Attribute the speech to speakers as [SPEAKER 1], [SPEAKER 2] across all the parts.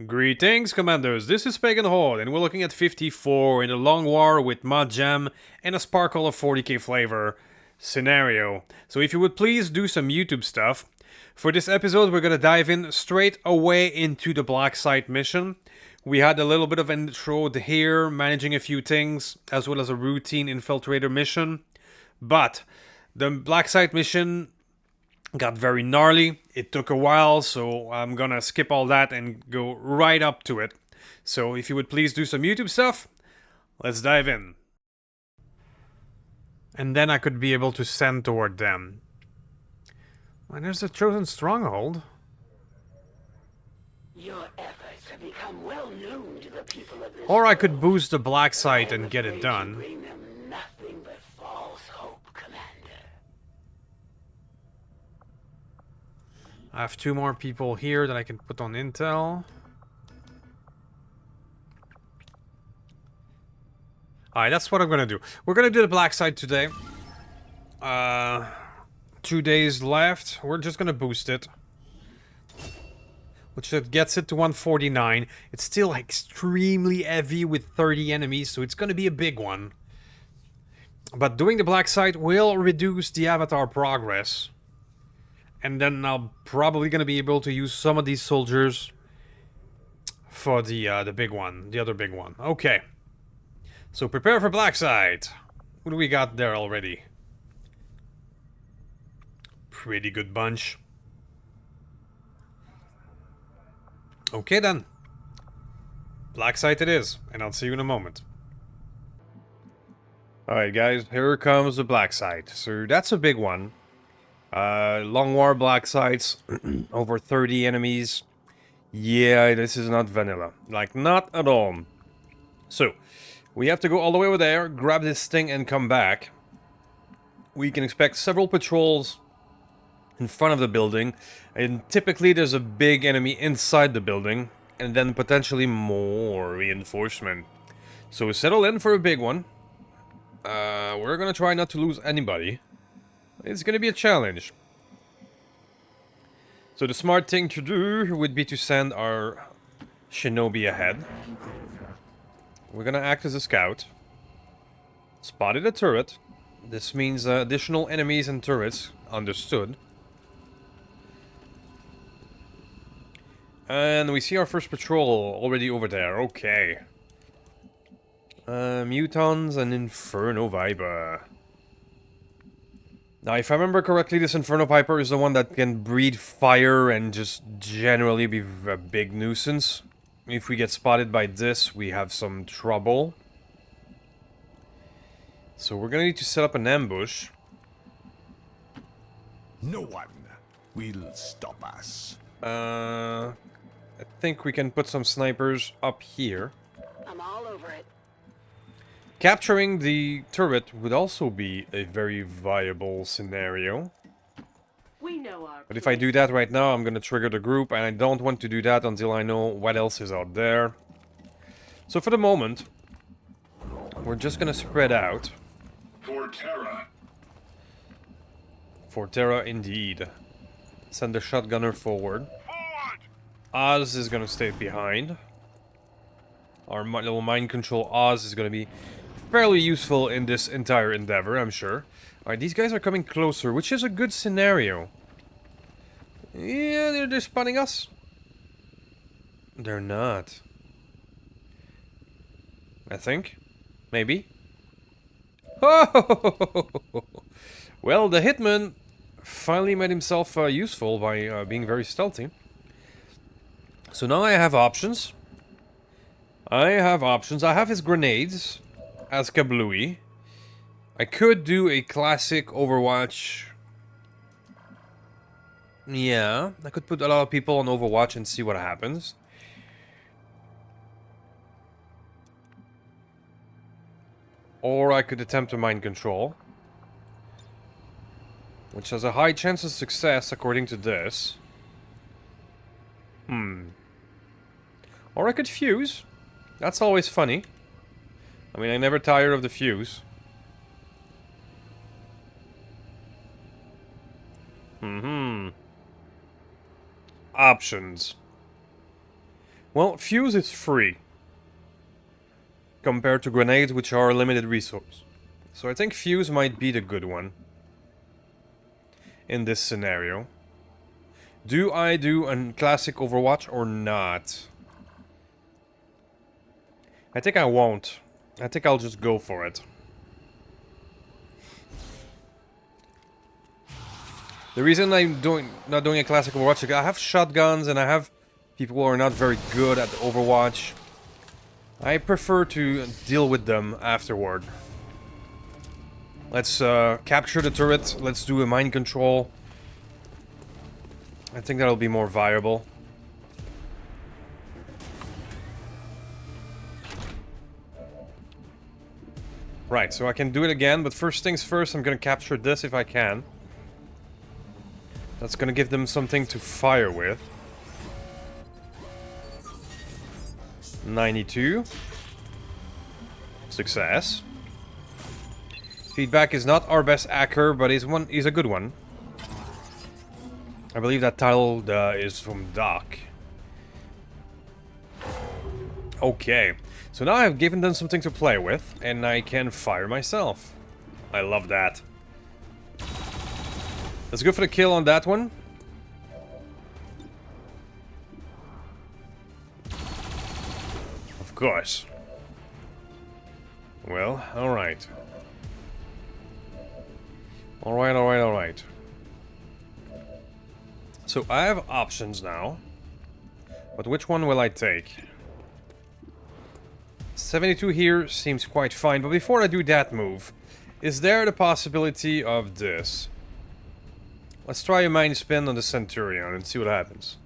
[SPEAKER 1] Greetings, Commanders. This is Pagan Horde, and we're looking at 54 in a long war with mod jam and a sparkle of 40k flavor scenario. So if you would please do some YouTube stuff. For this episode, we're gonna dive in straight away into the blacksite mission. We had a little bit of intro here, managing a few things, as well as a routine infiltrator mission. But the blacksite mission got very gnarly. It took a while, so I'm gonna skip all that and go right up to it. So if you would please do some YouTube stuff, let's dive in. And then I could be able to send toward them. And there's a chosen stronghold.
[SPEAKER 2] Your efforts have become well known to the people of this
[SPEAKER 1] Or I
[SPEAKER 2] world.
[SPEAKER 1] could boost the blacksite and get it done.
[SPEAKER 2] Bring them nothing but false hope, Commander.
[SPEAKER 1] I have two more people here that I can put on intel. Alright, that's what I'm gonna do. We're gonna do the blacksite today. 2 days left. We're just gonna boost it. Which gets it to 149. It's still extremely heavy with 30 enemies, so it's gonna be a big one. But doing the blacksite will reduce the avatar progress. And then I'm probably gonna be able to use some of these soldiers for the big one, the other big one. Okay. So prepare for blacksite. What do we got there already? Pretty good bunch. Okay then. Blacksite it is, and I'll see you in a moment. Alright guys, here comes the blacksite. So that's a big one. Long war blacksites, over 30 enemies. Yeah, this is not vanilla. Like, not at all. So, we have to go all the way over there, grab this thing and come back. We can expect several patrols in front of the building, and typically there's a big enemy inside the building, and then potentially more reinforcement. So settle in for a big one. We're gonna try not to lose anybody. It's gonna be a challenge. So the smart thing to do would be to send our shinobi ahead. We're gonna act as a scout. Spotted a turret. This means additional enemies and turrets. Understood. And we see our first patrol already over there. Okay. Mutons and Inferno Viper. Now, if I remember correctly, this Inferno Viper is the one that can breathe fire and just generally be a big nuisance. If we get spotted by this, we have some trouble. So we're gonna need to set up an ambush.
[SPEAKER 3] No one will stop us.
[SPEAKER 1] I think we can put some snipers up here.
[SPEAKER 2] I'm all over it.
[SPEAKER 1] Capturing the turret would also be a very viable scenario.
[SPEAKER 2] We know our
[SPEAKER 1] But if I do that right now, I'm gonna trigger the group, and I don't want to do that until I know what else is out there. So for the moment, we're just gonna spread out.
[SPEAKER 3] For Terra.
[SPEAKER 1] For Terra, indeed. Send the shotgunner forward. Oz is gonna stay behind. Our little mind control Oz is gonna be fairly useful in this entire endeavor, I'm sure. Alright, these guys are coming closer, which is a good scenario. Yeah, they're spotting us. They're not. I think. Maybe. Oh! Well, the hitman finally made himself useful by being very stealthy. So now I have options. I have his grenades as kablooey. I could do a classic Overwatch. Yeah, I could put a lot of people on Overwatch and see what happens. Or I could attempt a mind control, which has a high chance of success according to this. Or I could fuse. That's always funny. I mean, I never tire of the fuse. Options. Well, fuse is free compared to grenades, which are a limited resource. So I think fuse might be the good one in this scenario. Do I do a classic Overwatch or not? I think I won't. I think I'll just go for it. The reason I'm not doing a classic Overwatch is I have shotguns and I have people who are not very good at Overwatch. I prefer to deal with them afterward. Let's capture the turret. Let's do a mind control. I think that'll be more viable. Right, so I can do it again, but first things first, I'm gonna capture this if I can. That's gonna give them something to fire with. 92. Success. Feedback is not our best hacker, but he's a good one. I believe that title is from Doc. Okay, so now I've given them something to play with, and I can fire myself. I love that. Let's go for the kill on that one. Of course. Well, alright. Alright. So I have options now. But which one will I take? 72 here seems quite fine, but before I do that move, is there the possibility of this? Let's try a mind spin on the Centurion and see what happens.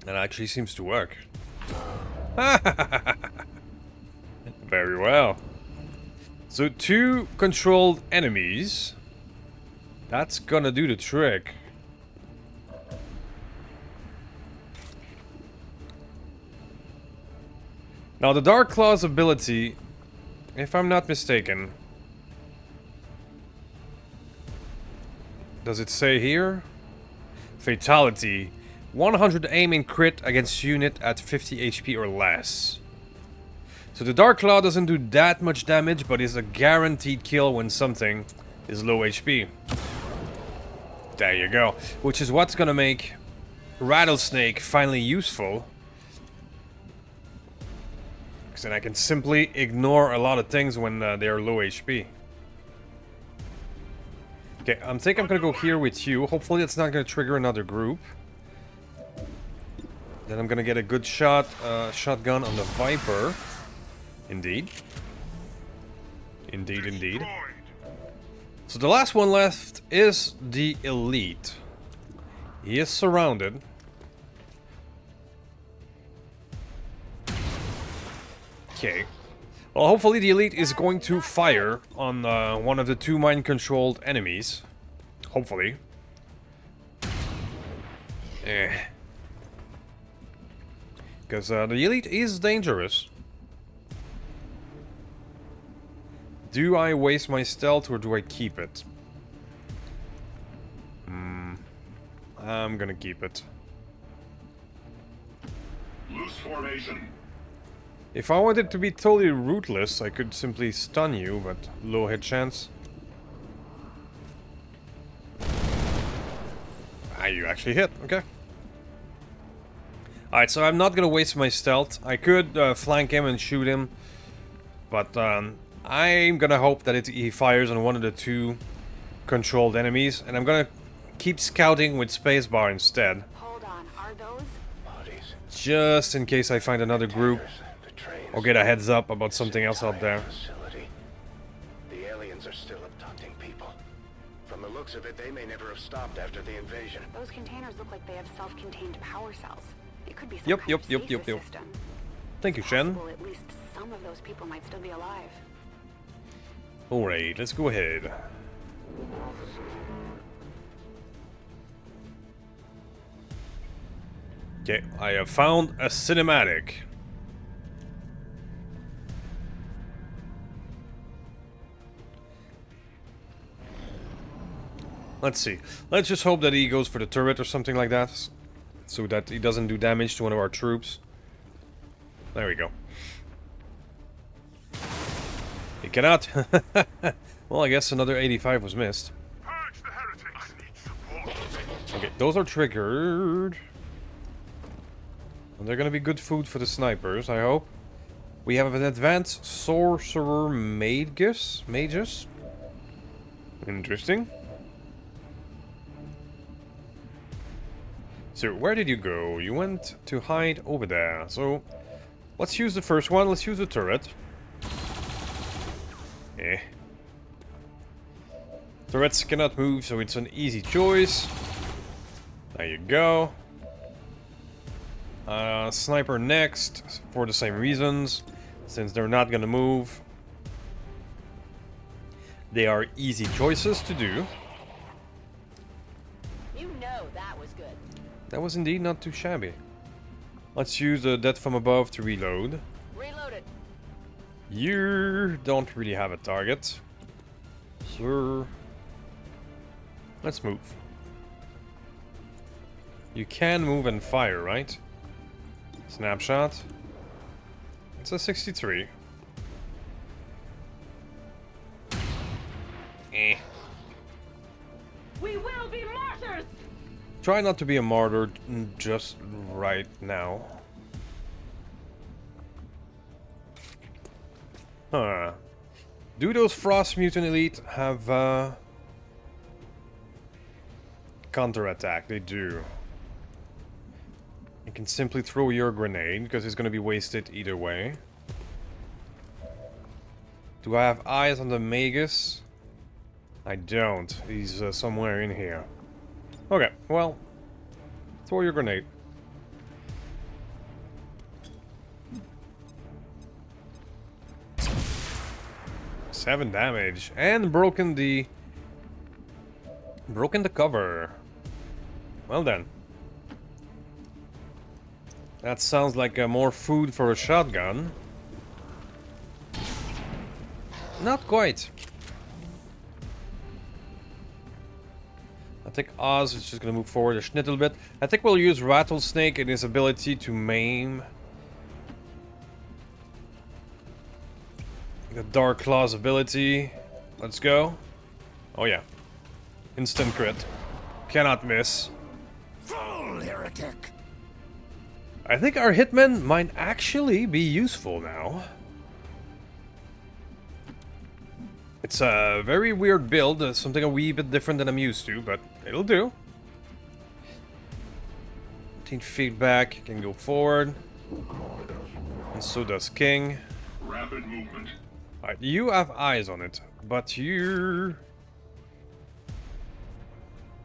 [SPEAKER 1] That actually seems to work. Very well. So 2 controlled enemies. That's gonna do the trick. Now the Dark Claw's ability, if I'm not mistaken, does it say here? Fatality. 100 aim and crit against unit at 50 HP or less. So the Dark Claw doesn't do that much damage, but is a guaranteed kill when something is low HP. There you go. Which is what's gonna make Rattlesnake finally useful. Because then I can simply ignore a lot of things when they are low HP. Okay, I think I'm gonna go here with you. Hopefully it's not gonna trigger another group. Then I'm gonna get a good shotgun on the Viper. Indeed. Indeed. So the last one left is the Elite. He is surrounded. Okay. Well, hopefully the Elite is going to fire on one of the 2 mind-controlled enemies. Hopefully. Because the Elite is dangerous. Do I waste my stealth or do I keep it? I'm gonna keep it.
[SPEAKER 3] Loose formation.
[SPEAKER 1] If I wanted to be totally rootless, I could simply stun you, but low hit chance. Ah, you actually hit. Okay. Alright, so I'm not gonna waste my stealth. I could flank him and shoot him, but I'm gonna hope that he fires on one of the 2 controlled enemies, and I'm gonna keep scouting with spacebar instead.
[SPEAKER 2] Hold on, are those
[SPEAKER 3] Bodies.
[SPEAKER 1] Just in case I find another group, or get a heads up about something else out there.
[SPEAKER 4] Facility. The aliens are still abducting people. From the looks of it, they may never have stopped after the invasion.
[SPEAKER 2] those containers look like they have self-contained power cells? It could be some
[SPEAKER 1] Yep.
[SPEAKER 2] kind of stasis system.
[SPEAKER 1] Thank you, Shen.
[SPEAKER 2] Possible at least some of those people might still be alive.
[SPEAKER 1] Alright, let's go ahead. Okay, I have found a cinematic. Let's see. Let's just hope that he goes for the turret or something like that. So that he doesn't do damage to one of our troops. There we go. He cannot. Well, I guess another 85 was missed.
[SPEAKER 3] Purge the heretics. I need support.
[SPEAKER 1] Okay, those are triggered. And they're gonna be good food for the snipers, I hope. We have an advanced sorcerer magus. Interesting. So, where did you go? You went to hide over there. So, let's use the first one. Let's use the turret. Eh. Turrets cannot move, so it's an easy choice. There you go. Sniper next, for the same reasons. Since they're not gonna move. They are easy choices to do.
[SPEAKER 5] You know that was good.
[SPEAKER 1] That was indeed not too shabby. Let's use the death from above to reload.
[SPEAKER 5] Reloaded.
[SPEAKER 1] You don't really have a target. Sir. Let's move. You can move and fire, right? Snapshot. It's a 63. Eh.
[SPEAKER 5] We will be martyrs.
[SPEAKER 1] Try not to be a martyr just right now. Huh. Do those Frost Mutant Elite have counterattack? They do. You can simply throw your grenade, because it's going to be wasted either way. Do I have eyes on the Magus? I don't. He's somewhere in here. Okay, well, throw your grenade. Seven damage and broken the cover. Well then. That sounds like more food for a shotgun. Not quite. I think Oz is just gonna move forward a schnittle bit. I think we'll use Rattlesnake and his ability to maim. The Dark Claw's ability. Let's go. Oh yeah. Instant crit. Cannot miss.
[SPEAKER 2] Fool heretic!
[SPEAKER 1] I think our hitmen might actually be useful now. It's a very weird build, something a wee bit different than I'm used to, but it'll do. 15 feet back, can go forward. And so does King.
[SPEAKER 3] Rapid movement.
[SPEAKER 1] Alright, you have eyes on it, but you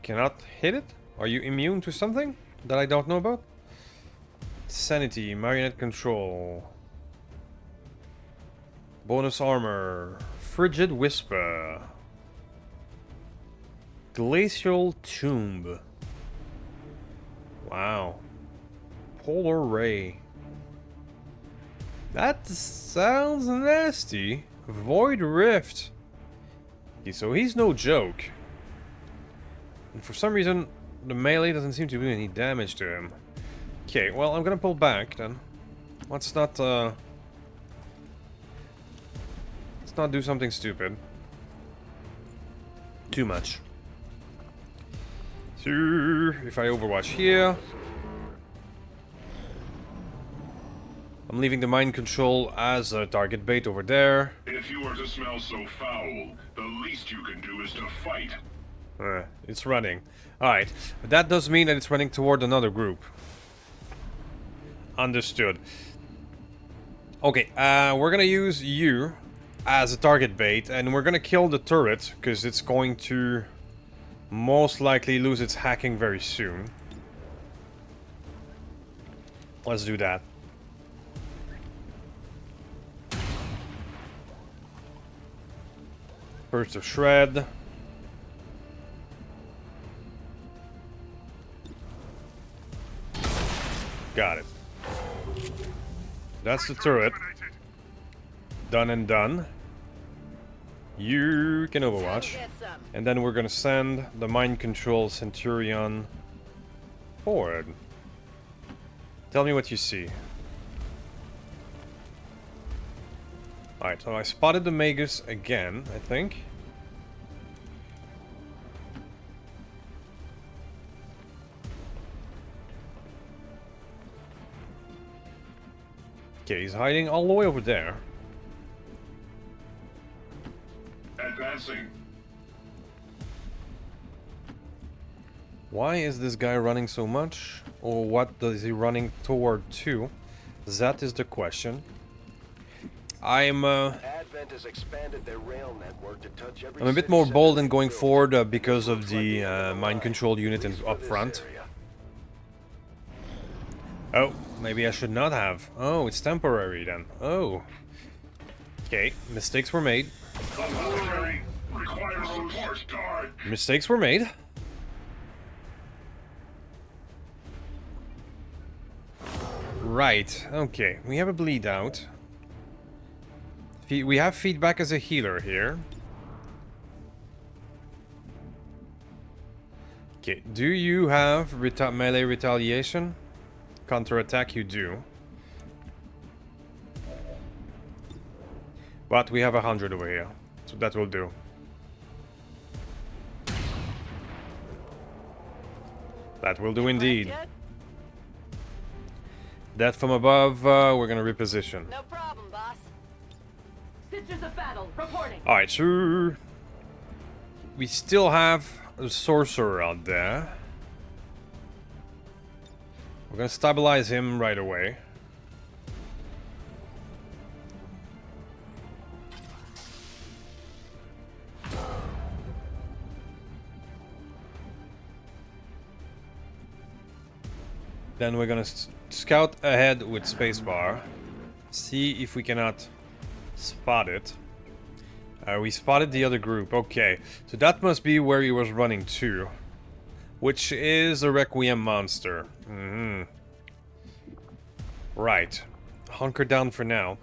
[SPEAKER 1] cannot hit it? Are you immune to something that I don't know about? Sanity, marionette control. Bonus armor. Frigid Whisper. Glacial Tomb. Wow. Polar Ray. That sounds nasty. Void Rift. Okay, so he's no joke. And for some reason, the melee doesn't seem to do any damage to him. Okay, well, I'm gonna pull back then. Let's not do something stupid. Too much. So, if I overwatch here, I'm leaving the mind control as a target bait over there.
[SPEAKER 3] If you are to smell so foul, the least you can do is to fight.
[SPEAKER 1] It's running. Alright, but that does mean that it's running toward another group. Understood. Okay, we're gonna use you as a target bait, and we're gonna kill the turret, because it's going to most likely lose its hacking very soon. Let's do that. Burst of Shred. Got it. That's the turret. Done and done. You can
[SPEAKER 5] Time
[SPEAKER 1] overwatch.
[SPEAKER 5] to get some.
[SPEAKER 1] And then we're gonna send the mind control Centurion forward. Tell me what you see. Alright, so I spotted the Magus again, I think. Okay, he's hiding all the way over there.
[SPEAKER 3] Advancing.
[SPEAKER 1] Why is this guy running so much? Or what is he running toward to? That is the question.
[SPEAKER 4] Advent has expanded their rail network to touch every
[SPEAKER 1] I'm a bit
[SPEAKER 4] city
[SPEAKER 1] more
[SPEAKER 4] center
[SPEAKER 1] bold in
[SPEAKER 4] they've
[SPEAKER 1] going
[SPEAKER 4] built.
[SPEAKER 1] forward because of
[SPEAKER 4] Looks like
[SPEAKER 1] the
[SPEAKER 4] the end of the
[SPEAKER 1] mind
[SPEAKER 4] line.
[SPEAKER 1] control unit
[SPEAKER 4] At least
[SPEAKER 1] up
[SPEAKER 4] for this
[SPEAKER 1] front.
[SPEAKER 4] area.
[SPEAKER 1] Oh, maybe I should not have. Oh, it's temporary then. Oh. Okay, mistakes were made.
[SPEAKER 3] Military. Require support. Guard.
[SPEAKER 1] Mistakes were made. Right, okay. We have a bleed out. We have feedback as a healer here. Okay, do you have melee retaliation? Counter-attack you do. But we have 100 over here, so that will do. That will do indeed.
[SPEAKER 5] Yet?
[SPEAKER 1] That from above, we're gonna reposition.
[SPEAKER 5] No problem, boss.
[SPEAKER 6] Sisters of Battle, reporting.
[SPEAKER 1] Alright, so we still have a sorcerer out there. We're gonna stabilize him right away. Then we're gonna scout ahead with spacebar. See if we cannot spot it. We spotted the other group. Okay, so that must be where he was running to, which is a requiem monster. Right. Hunker down for now.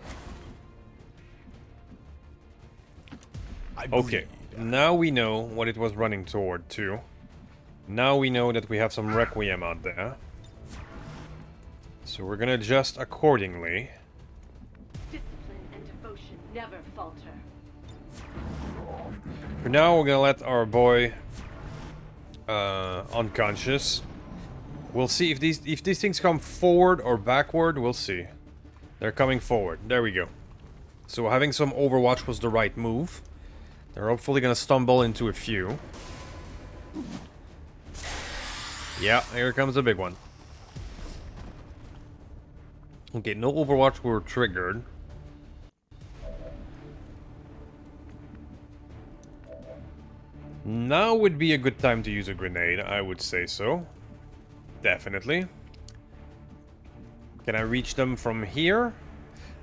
[SPEAKER 1] Okay, now we know what it was running toward too. Now we know that we have some requiem out there. So we're gonna adjust accordingly.
[SPEAKER 6] Discipline and devotion never falter.
[SPEAKER 1] For now, we're gonna let our boy unconscious. We'll see if these things come forward or backward. We'll see. They're coming forward. There we go. So having some Overwatch was the right move. They're hopefully gonna stumble into a few. Yeah, here comes a big one. Okay, no Overwatch were triggered. Now would be a good time to use a grenade, I would say so. Definitely. Can I reach them from here?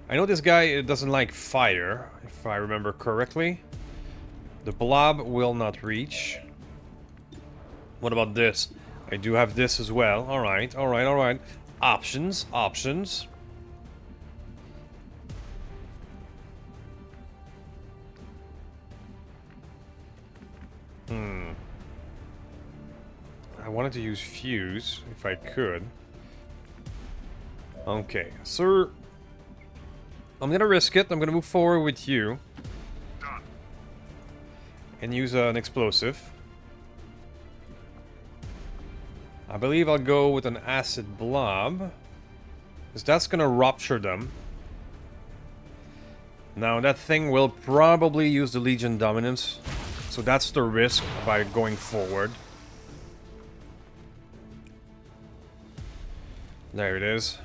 [SPEAKER 1] I know this guy doesn't like fire, if I remember correctly. The blob will not reach. What about this? I do have this as well. Alright, alright, alright. Options, options. I wanted to use fuse, if I could. Okay, sir. I'm gonna risk it. I'm gonna move forward with you. And use an explosive. I believe I'll go with an acid blob. Because that's gonna rupture them. Now that thing will probably use the Legion Dominance. So that's the risk by going forward. There it is.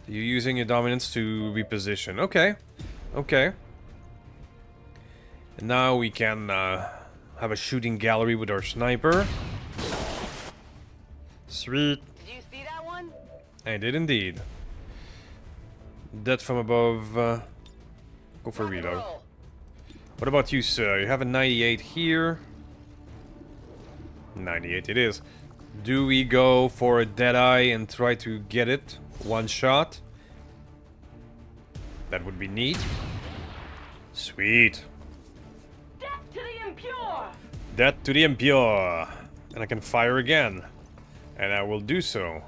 [SPEAKER 1] You're using your dominance to reposition. Okay. Okay. And now we can have a shooting gallery with our sniper. Sweet.
[SPEAKER 5] Did you see that one?
[SPEAKER 1] I did indeed. Death from above. Go for
[SPEAKER 5] Rock and
[SPEAKER 1] reload.
[SPEAKER 5] roll.
[SPEAKER 1] What about you, sir? You have a 98 here. 98 it is. Do we go for a Deadeye and try to get it? One shot? That would be neat. Sweet. Death to the Impure. And I can fire again. And I will do so.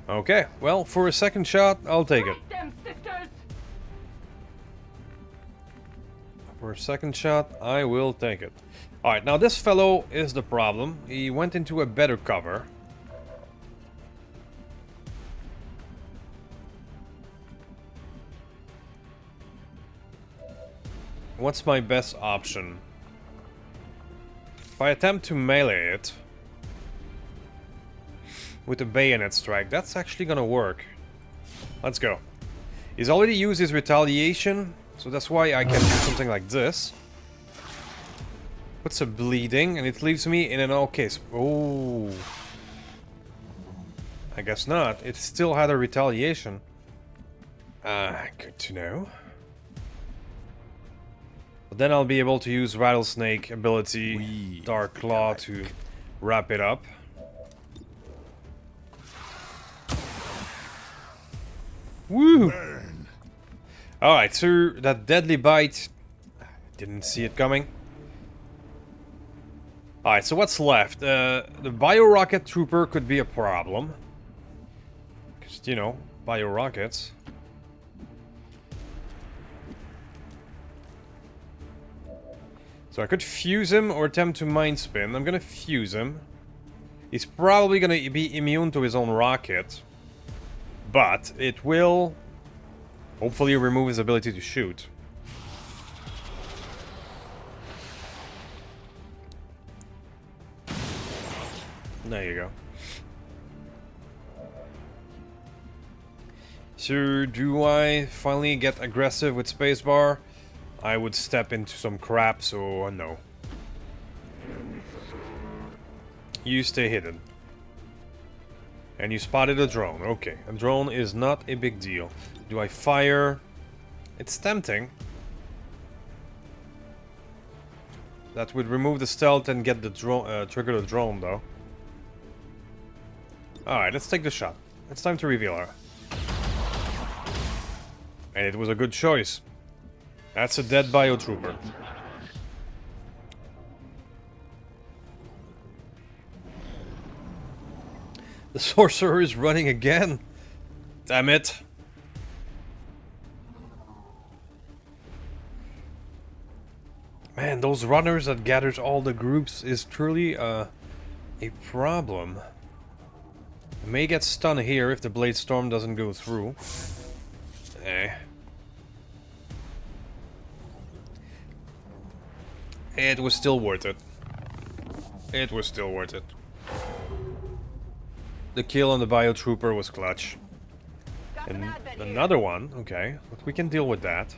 [SPEAKER 1] Okay, well, for a second shot, I'll take it.
[SPEAKER 6] Break them, sisters!
[SPEAKER 1] For a second shot, I will take it. Alright, now this fellow is the problem. He went into a better cover. What's my best option? If I attempt to melee it with a bayonet strike, that's actually gonna work. Let's go. He's already used his retaliation, so that's why I can do something like this. Puts a bleeding, and it leaves me in an okay. Oh, I guess not. It still had a retaliation. Good to know. But then I'll be able to use Rattlesnake ability, Dark Claw to wrap it up. Woo! Alright, so that deadly bite, didn't see it coming. Alright, so what's left? The Bio-Rocket Trooper could be a problem. Because, you know, Bio-Rockets. So I could fuse him or attempt to Mind Spin. I'm gonna fuse him. He's probably gonna be immune to his own rocket. But it will hopefully remove his ability to shoot. There you go. So, do I finally get aggressive with spacebar? I would step into some crap, so no. You stay hidden. And you spotted a drone. Okay, a drone is not a big deal. Do I fire? It's tempting. That would remove the stealth and get the drone, trigger the drone, though. Alright, let's take the shot. It's time to reveal her. And it was a good choice. That's a dead Biotrooper. The sorcerer is running again. Damn it. Man, those runners that gathers all the groups is truly a problem. I may get stunned here if the Blade Storm doesn't go through. It was still worth it. It was still worth it. The kill on the Biotrooper was clutch. And another one, okay, but we can deal with that.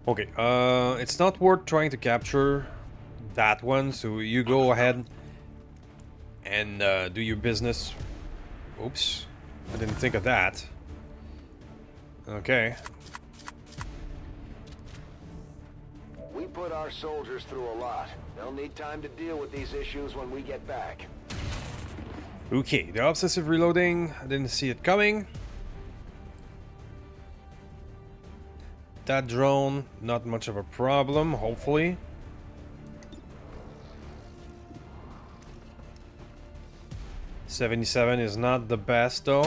[SPEAKER 1] Okay, it's not worth trying to capture that one, so you go ahead and do your business. Oops, I didn't think of that. Okay.
[SPEAKER 4] We put our soldiers through a lot. They'll need time to deal with these issues when we get back.
[SPEAKER 1] Okay, the obsessive reloading, I didn't see it coming. That drone, not much of a problem, hopefully. $77 is not the best though.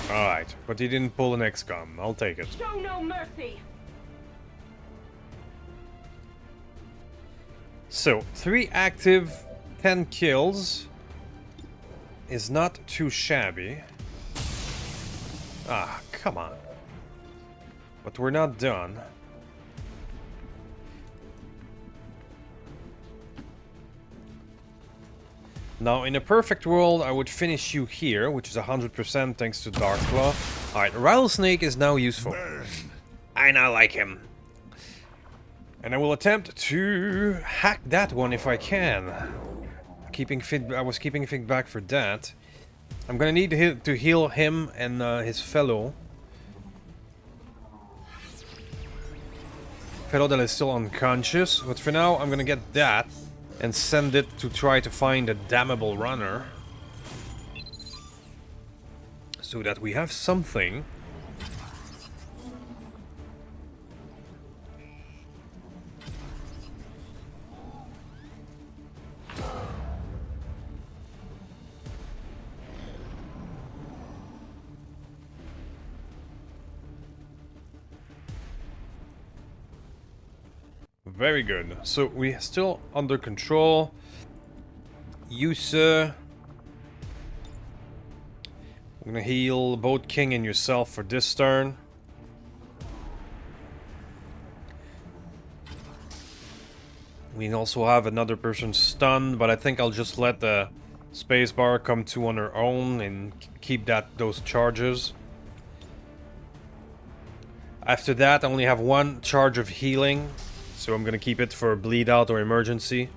[SPEAKER 1] Alright, but he didn't pull an Xcom. I'll take it.
[SPEAKER 6] Show no mercy!
[SPEAKER 1] So, 3 active, 10 kills is not too shabby. Ah, come on. But we're not done. Now, in a perfect world, I would finish you here, which is 100% thanks to Dark Claw. Alright, Rattlesnake is now useful. I now like him. And I will attempt to hack that one if I can. I was keeping feedback for that. I'm gonna need to heal him and his fellow. Fellow that is still unconscious, but for now I'm gonna get that and send it to try to find a damnable runner. so that we have something. Very good. So we're still under control. You, sir. I'm gonna heal both King and yourself for this turn. We also have another person stunned, but I think I'll just let the spacebar come to on her own and keep those charges. After that, I only have one charge of healing, so I'm gonna keep it for bleed out or emergency.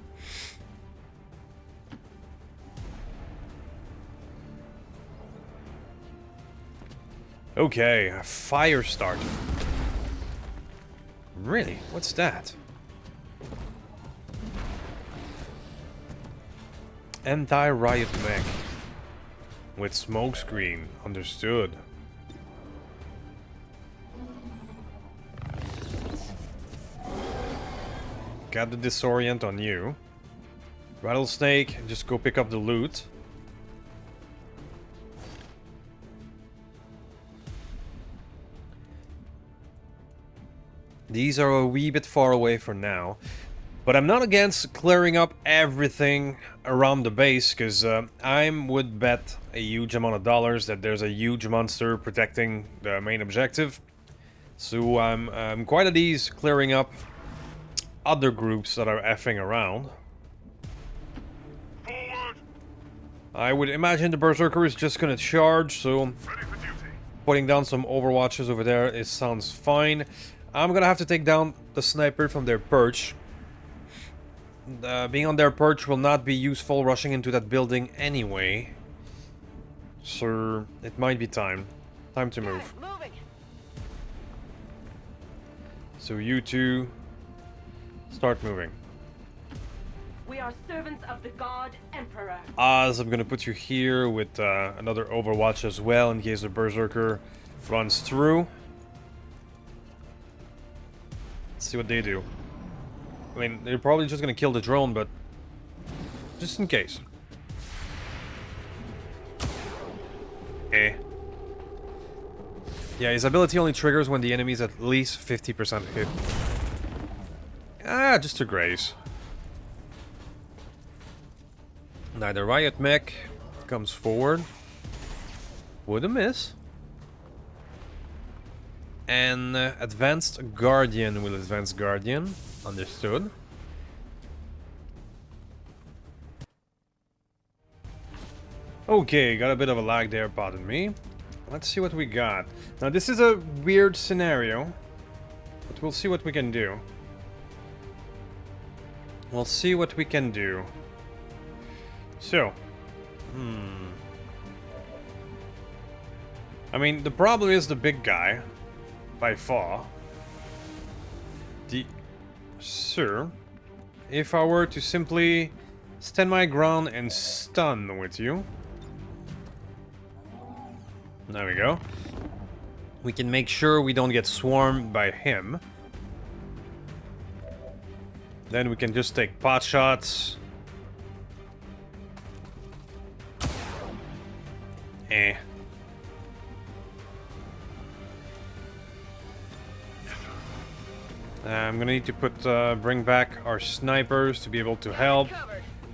[SPEAKER 1] Okay, a fire starter. Really? What's that? Anti-riot mech. With smokescreen. Understood. Got the disorient on you. Rattlesnake, just go pick up the loot. These are a wee bit far away for now. But I'm not against clearing up everything around the base, because I would bet a huge amount of dollars that there's a huge monster protecting the main objective. So I'm quite at ease clearing up other groups that are effing around.
[SPEAKER 3] Forward!
[SPEAKER 1] I would imagine the Berserker is just gonna charge, so
[SPEAKER 3] Ready for duty.
[SPEAKER 1] putting down some Overwatches over there, it sounds fine. I'm gonna have to take down the sniper from their perch. Being on their perch will not be useful rushing into that building anyway. So it might be time. Time to move.
[SPEAKER 5] Moving.
[SPEAKER 1] So you two start moving.
[SPEAKER 6] We are servants of the God Emperor.
[SPEAKER 1] Oz, I'm gonna put you here with another Overwatch as well in case the Berserker runs through. Let's see what they do. I mean, they're probably just gonna kill the drone, but just in case. Eh. Yeah, his ability only triggers when the enemy is at least 50% hit. Ah, just a graze. Now the riot mech comes forward. Would a miss. And advanced guardian will advance guardian. Understood. Okay, got a bit of a lag there, pardon me. Let's see what we got. Now this is a weird scenario, but we'll see what we can do. We'll see what we can do. So, I mean, the problem is the big guy, by far. Sir, if I were to simply stand my ground and stun with you. There we go. We can make sure we don't get swarmed by him. Then we can just take pot shots. Eh. I'm gonna need to bring back our snipers to be able to help.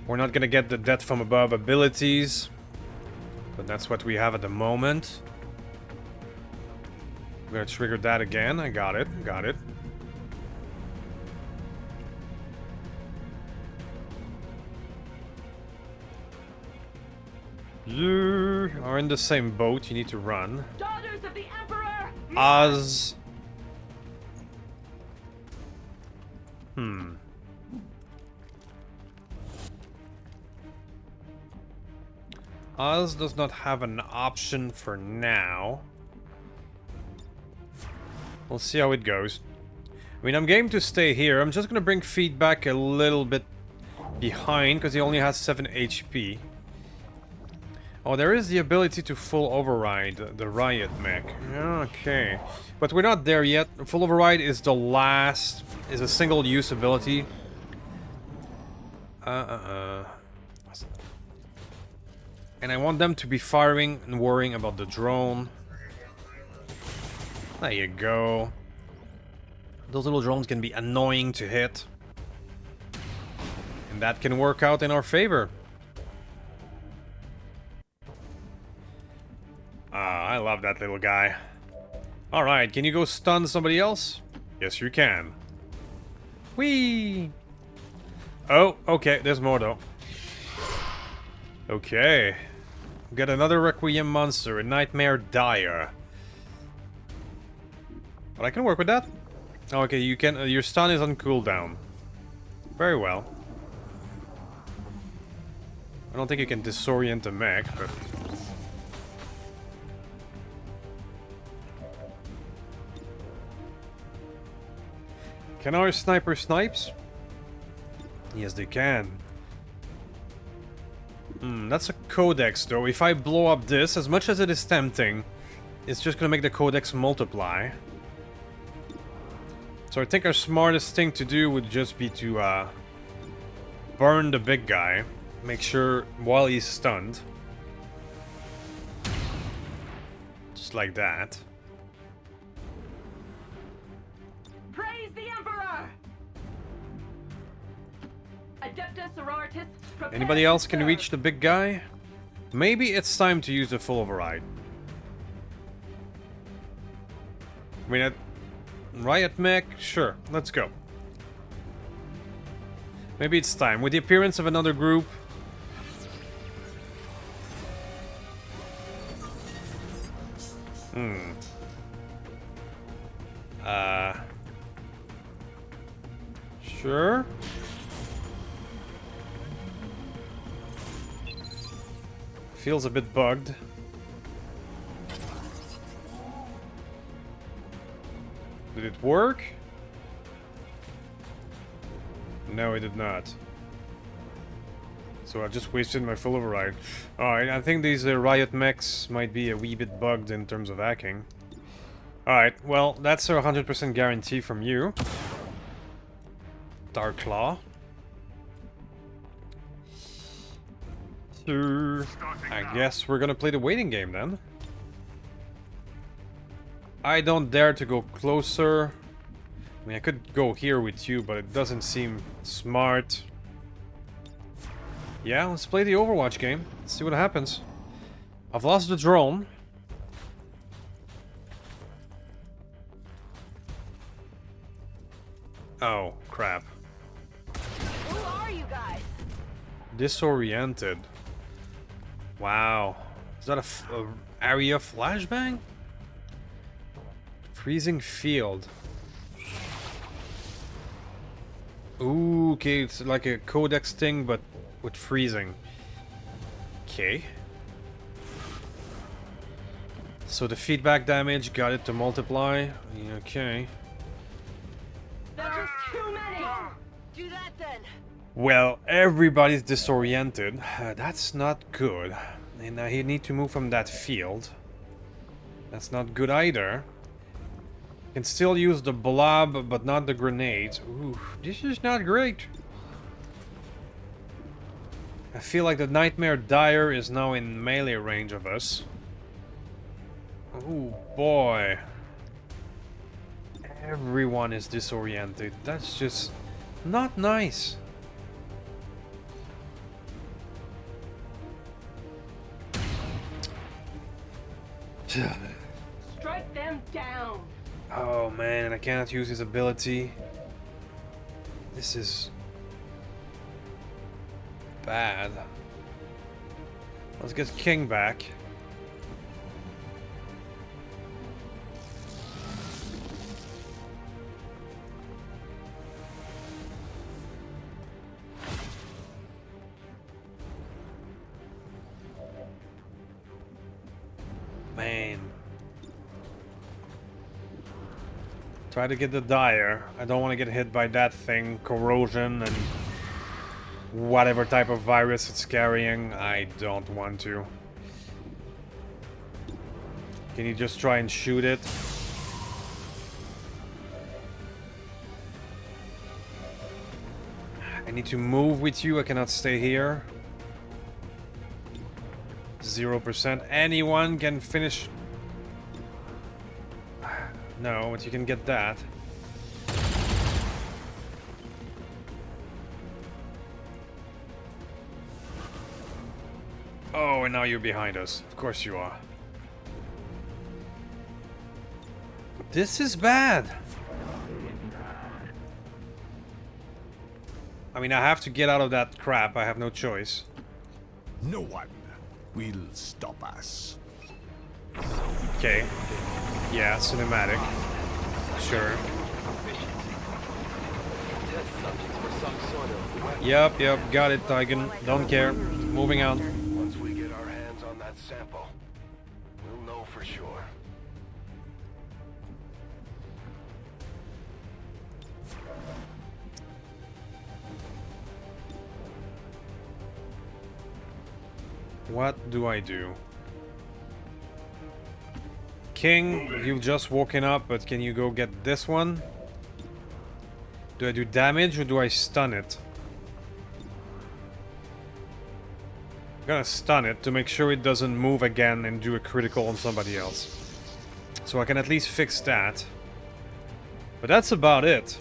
[SPEAKER 1] We're not gonna get the death from above abilities, but that's what we have at the moment. I'm gonna trigger that again. I got it. Got it. You are in the same boat. You need to run.
[SPEAKER 6] Daughters of the Emperor!
[SPEAKER 1] Oz. Oz does not have an option for now. We'll see how it goes. I mean, I'm game to stay here. I'm just gonna bring feedback a little bit behind because he only has 7 HP. Oh, there is the ability to full override the riot mech. Okay. But we're not there yet. Full override is the last... is a single use ability. And I want them to be firing and worrying about the drone. There you go. Those little drones can be annoying to hit. And that can work out in our favor. Ah, I love that little guy. Alright, can you go stun somebody else? Yes, you can. Whee! Oh, okay, there's more though. Okay. We got another requiem monster, a nightmare dire. But I can work with that. Okay, you can. Your stun is on cooldown. Very well. I don't think you can disorient a mech, but... Can our sniper snipes? Yes, they can. That's a codex, though. If I blow up this, as much as it is tempting, it's just gonna make the codex multiply. So I think our smartest thing to do would just be to burn the big guy. Make sure while he's stunned. Just like that.
[SPEAKER 6] Praise the Emperor! Adeptus Sororitas, prepare
[SPEAKER 1] Anybody else can
[SPEAKER 6] to
[SPEAKER 1] reach the big guy? Maybe it's time to use the full override. I mean, riot mech? Sure, let's go. Maybe it's time. With the appearance of another group... Sure. Feels a bit bugged. Did it work? No, it did not. So I just wasted my full override. Alright, I think these riot mechs might be a wee bit bugged in terms of hacking. Alright, well, that's a 100% guarantee from you. Dark Claw. So, I guess we're gonna play the waiting game then. I don't dare to go closer. I mean, I could go here with you, but it doesn't seem smart. Yeah, let's play the Overwatch game. Let's see what happens. I've lost the drone. Oh, crap.
[SPEAKER 5] Who are you guys?
[SPEAKER 1] Disoriented. Wow. Is that a area flashbang? Freezing field. Ooh, okay, it's like a codex thing, but with freezing. Okay. So the feedback damage got it to multiply. Okay.
[SPEAKER 6] There's just too many!
[SPEAKER 5] Do that then.
[SPEAKER 1] Well, everybody's disoriented. That's not good. And I need to move from that field. That's not good either. Can still use the blob, but not the grenades. Ooh, this is not great. I feel like the Nightmare Dire is now in melee range of us. Oh boy. Everyone is disoriented. That's just not nice.
[SPEAKER 6] Strike them down!
[SPEAKER 1] Oh man, and I cannot use his ability. This is bad. Let's get King back. Man. Try to get the Dire. I don't want to get hit by that thing. Corrosion and whatever type of virus it's carrying. I don't want to. Can you just try and shoot it? I need to move with you. I cannot stay here. 0%. Anyone can finish. No, but you can get that. Oh, and now you're behind us. Of course you are. This is bad. I mean, I have to get out of that crap. I have no choice.
[SPEAKER 7] No one will stop us.
[SPEAKER 1] Okay. Yeah, cinematic. Sure. Yep, got it, Pagan. Don't care. Moving on.
[SPEAKER 4] Once we get our hands on that sample, we'll know for sure.
[SPEAKER 1] What do I do? King, you've just woken up, but can you go get this one? Do I do damage or do I stun it? I'm gonna stun it to make sure it doesn't move again and do a critical on somebody else. So I can at least fix that. But that's about it.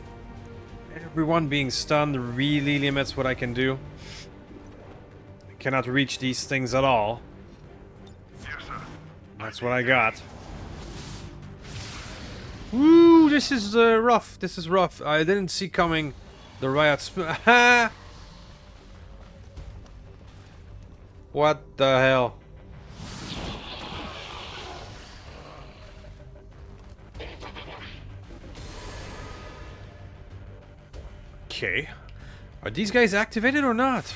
[SPEAKER 1] Everyone being stunned really limits what I can do. I cannot reach these things at all.
[SPEAKER 3] Yes, sir.
[SPEAKER 1] That's what I got. Woo, this is rough. This is rough. I didn't see coming the riot. Ha! What the hell? Okay. Are these guys activated or not?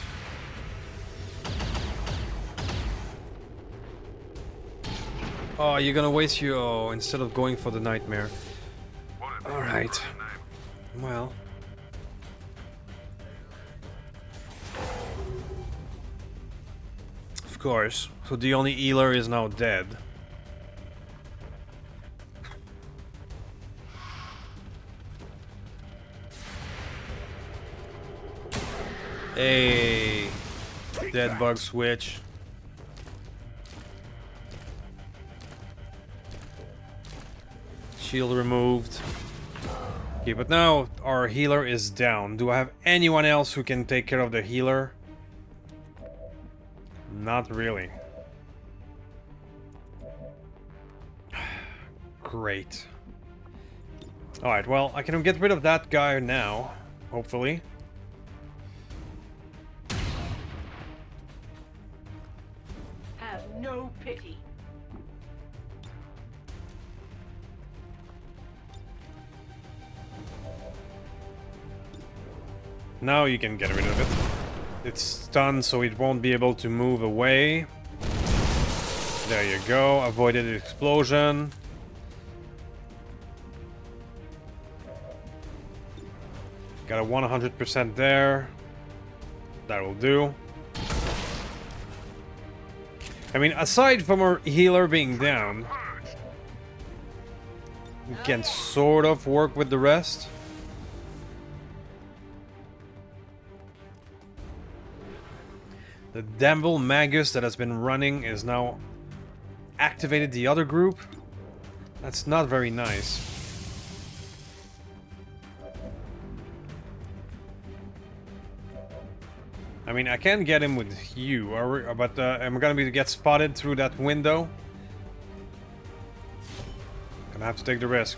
[SPEAKER 1] Oh, you're gonna waste your... Oh, instead of going for the nightmare. Alright. Well. Of course. So the only healer is now dead. Hey. Dead bug switch. Shield removed. Okay, but now our healer is down. Do I have anyone else who can take care of the healer? Not really. Great. Alright, well, I can get rid of that guy now, hopefully.
[SPEAKER 6] Have no pity.
[SPEAKER 1] Now you can get rid of it. It's stunned, so it won't be able to move away. There you go. Avoided the explosion. Got a 100% there. That will do. I mean, aside from our healer being down, we can sort of work with the rest. The Damble Magus that has been running is now activated the other group. That's not very nice. I mean, I can get him with you, but I'm gonna be get spotted through that window. Gonna have to take the risk.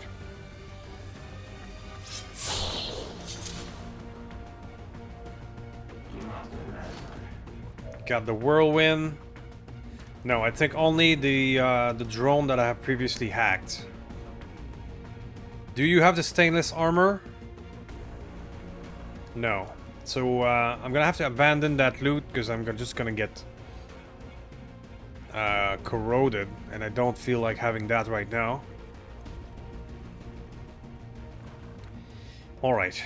[SPEAKER 1] Got the whirlwind. No, I think only the drone that I have previously hacked. Do you have the stainless armor? No. So I'm gonna have to abandon that loot because I'm just gonna get corroded, and I don't feel like having that right now. All right.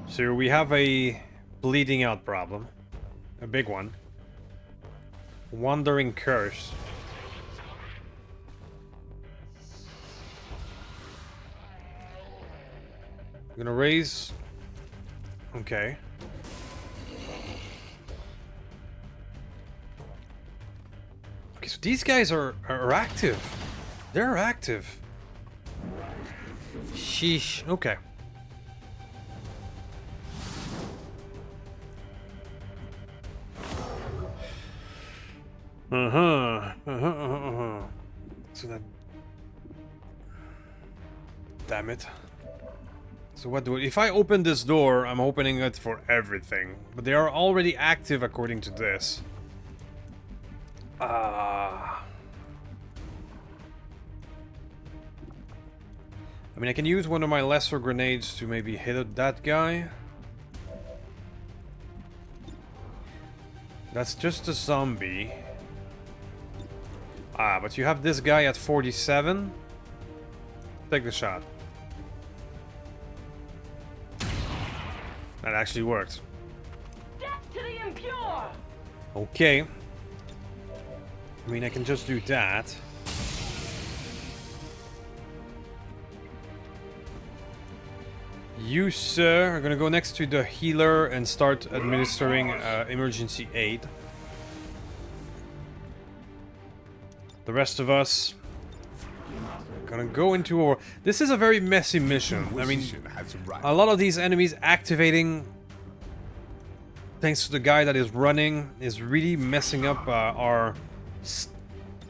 [SPEAKER 1] So we have a bleeding out problem, a big one. Wandering curse. I'm gonna raise. Okay. Okay, so these guys are active. They're active. Sheesh. Okay. So that. Damn it. So what do if I open this door? I'm opening it for everything, but they are already active according to this. I mean, I can use one of my lesser grenades to maybe hit that guy. That's just a zombie. But you have this guy at 47. Take the shot. That actually worked.
[SPEAKER 6] Death to the impure!
[SPEAKER 1] Okay. I mean, I can just do that. You, sir, are gonna go next to the healer and start administering emergency aid. The rest of us gonna go into our... This is a very messy mission. I mean, a lot of these enemies activating thanks to the guy that is running is really messing up our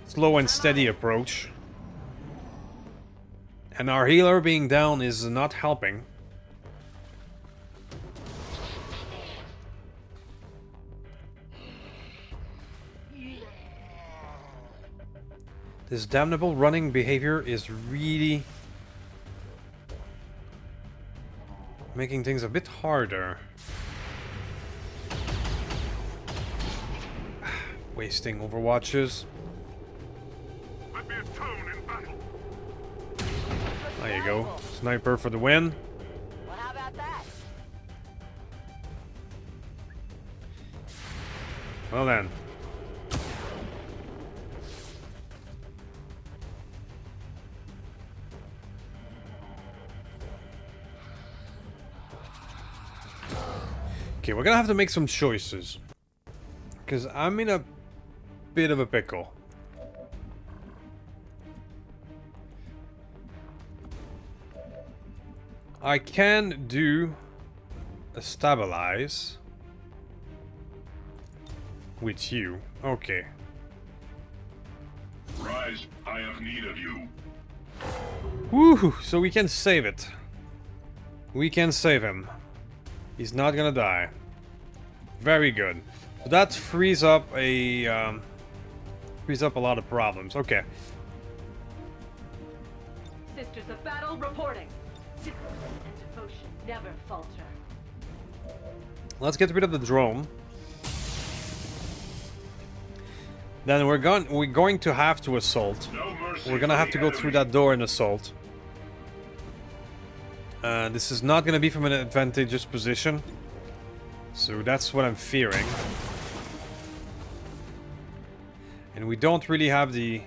[SPEAKER 1] slow and steady approach. And our healer being down is not helping. This damnable running behavior is really making things a bit harder. Wasting overwatches.
[SPEAKER 3] Let me atone in battle.
[SPEAKER 1] There you go. Sniper for the win.
[SPEAKER 5] Well, how about that?
[SPEAKER 1] Well then. Okay, we're gonna have to make some choices. Because I'm in a bit of a pickle. I can do a stabilize with you. Okay.
[SPEAKER 3] Rise, I have need of you.
[SPEAKER 1] Woo! So we can save it. We can save him. He's not gonna die. Very good. So that frees up a lot of problems. Okay.
[SPEAKER 6] Sisters of battle reporting. Discipline and devotion never falter.
[SPEAKER 1] Let's get rid of the drone. Then we're going to have to assault.
[SPEAKER 3] No mercy.
[SPEAKER 1] We're gonna have to go through that door and assault. This is not gonna be from an advantageous position. So that's what I'm fearing. And we don't really have the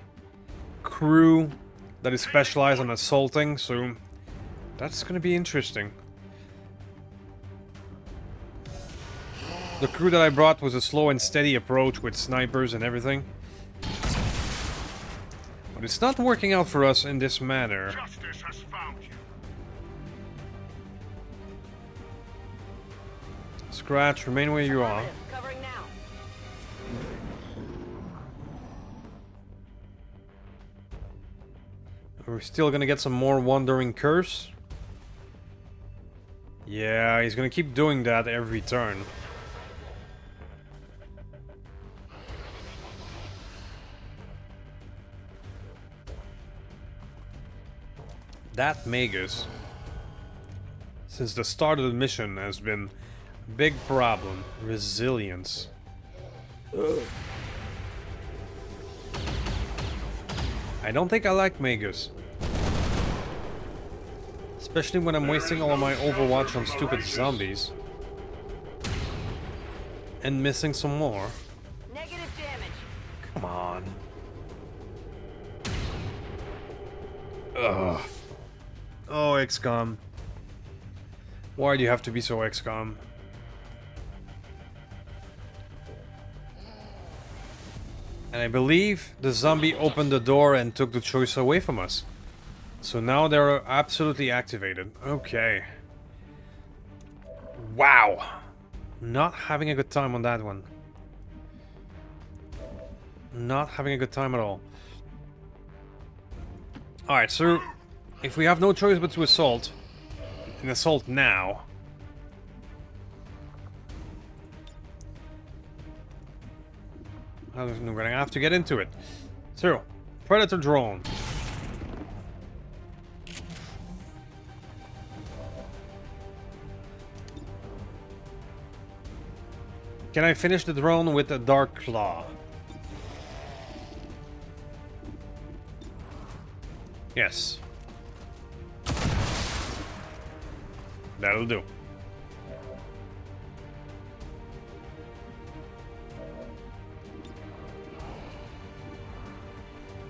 [SPEAKER 1] crew that is specialized on assaulting, so that's gonna be interesting. The crew that I brought was a slow and steady approach with snipers and everything. But it's not working out for us in this manner.
[SPEAKER 3] Justice has found you.
[SPEAKER 1] Scratch, remain where you are.
[SPEAKER 5] Covering now.
[SPEAKER 1] We're still gonna get some more Wandering Curse. Yeah, he's gonna keep doing that every turn. That Magus, since the start of the mission, has been a big problem. Resilience. I don't think I like Magus. Especially when I'm wasting all of my Overwatch on stupid zombies. And missing some more.
[SPEAKER 5] Negative damage.
[SPEAKER 1] Come on. Ugh. Oh, Xcom. Why do you have to be so XCOM? And I believe the zombie opened the door and took the choice away from us. So now they're absolutely activated. Okay. Wow. Not having a good time on that one. Not having a good time at all. Alright, so if we have no choice but to assault, and assault now, I'm gonna have to get into it. So, Predator drone. Can I finish the drone with a Dark Claw? Yes. That'll do.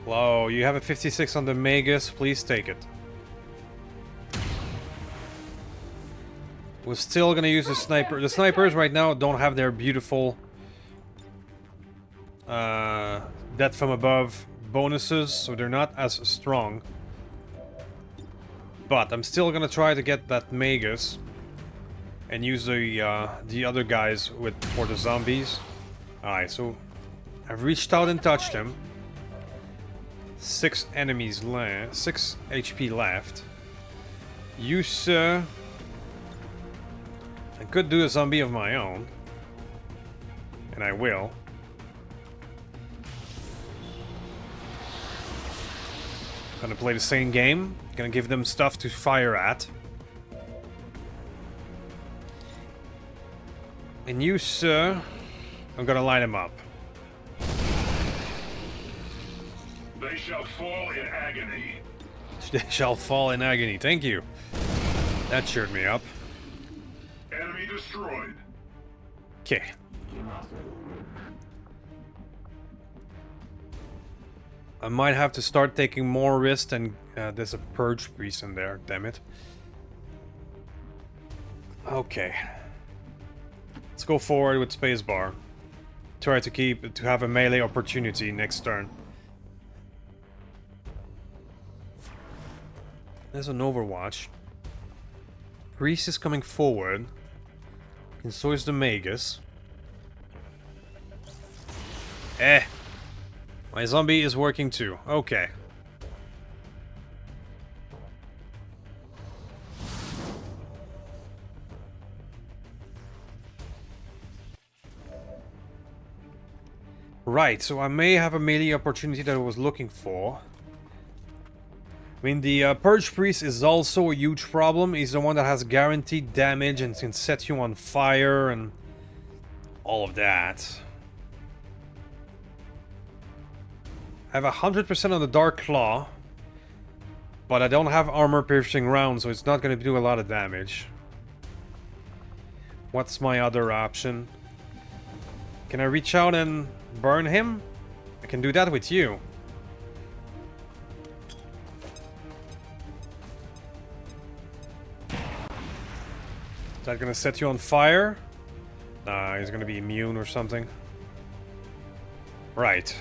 [SPEAKER 1] Whoa, you have a 56 on the Magus, please take it. We're still gonna use the sniper. The snipers right now don't have their beautiful death from above bonuses, so they're not as strong. But I'm still gonna try to get that Magus and use the other guys for the zombies. Alright, so I've reached out and touched him. 6 enemies left. 6 HP left. You, sir. I could do a zombie of my own. And I will. Gonna play the same game. Gonna give them stuff to fire at. And you, sir, I'm gonna light him up.
[SPEAKER 3] They shall fall in agony.
[SPEAKER 1] They shall fall in agony. Thank you. That cheered me up.
[SPEAKER 3] Enemy destroyed.
[SPEAKER 1] Okay. I might have to start taking more risks, and there's a purge priest in there, damn it. Okay. Let's go forward with spacebar. Try to have a melee opportunity next turn. There's an Overwatch. Priest is coming forward. And so is the Magus. My zombie is working too. Okay. Right, so I may have a melee opportunity that I was looking for. I mean, the Purge Priest is also a huge problem. He's the one that has guaranteed damage and can set you on fire and all of that. I have 100% on the Dark Claw, but I don't have armor-piercing rounds, so it's not going to do a lot of damage. What's my other option? Can I reach out and burn him? I can do that with you. Is that gonna set you on fire? Nah, he's gonna be immune or something. Right.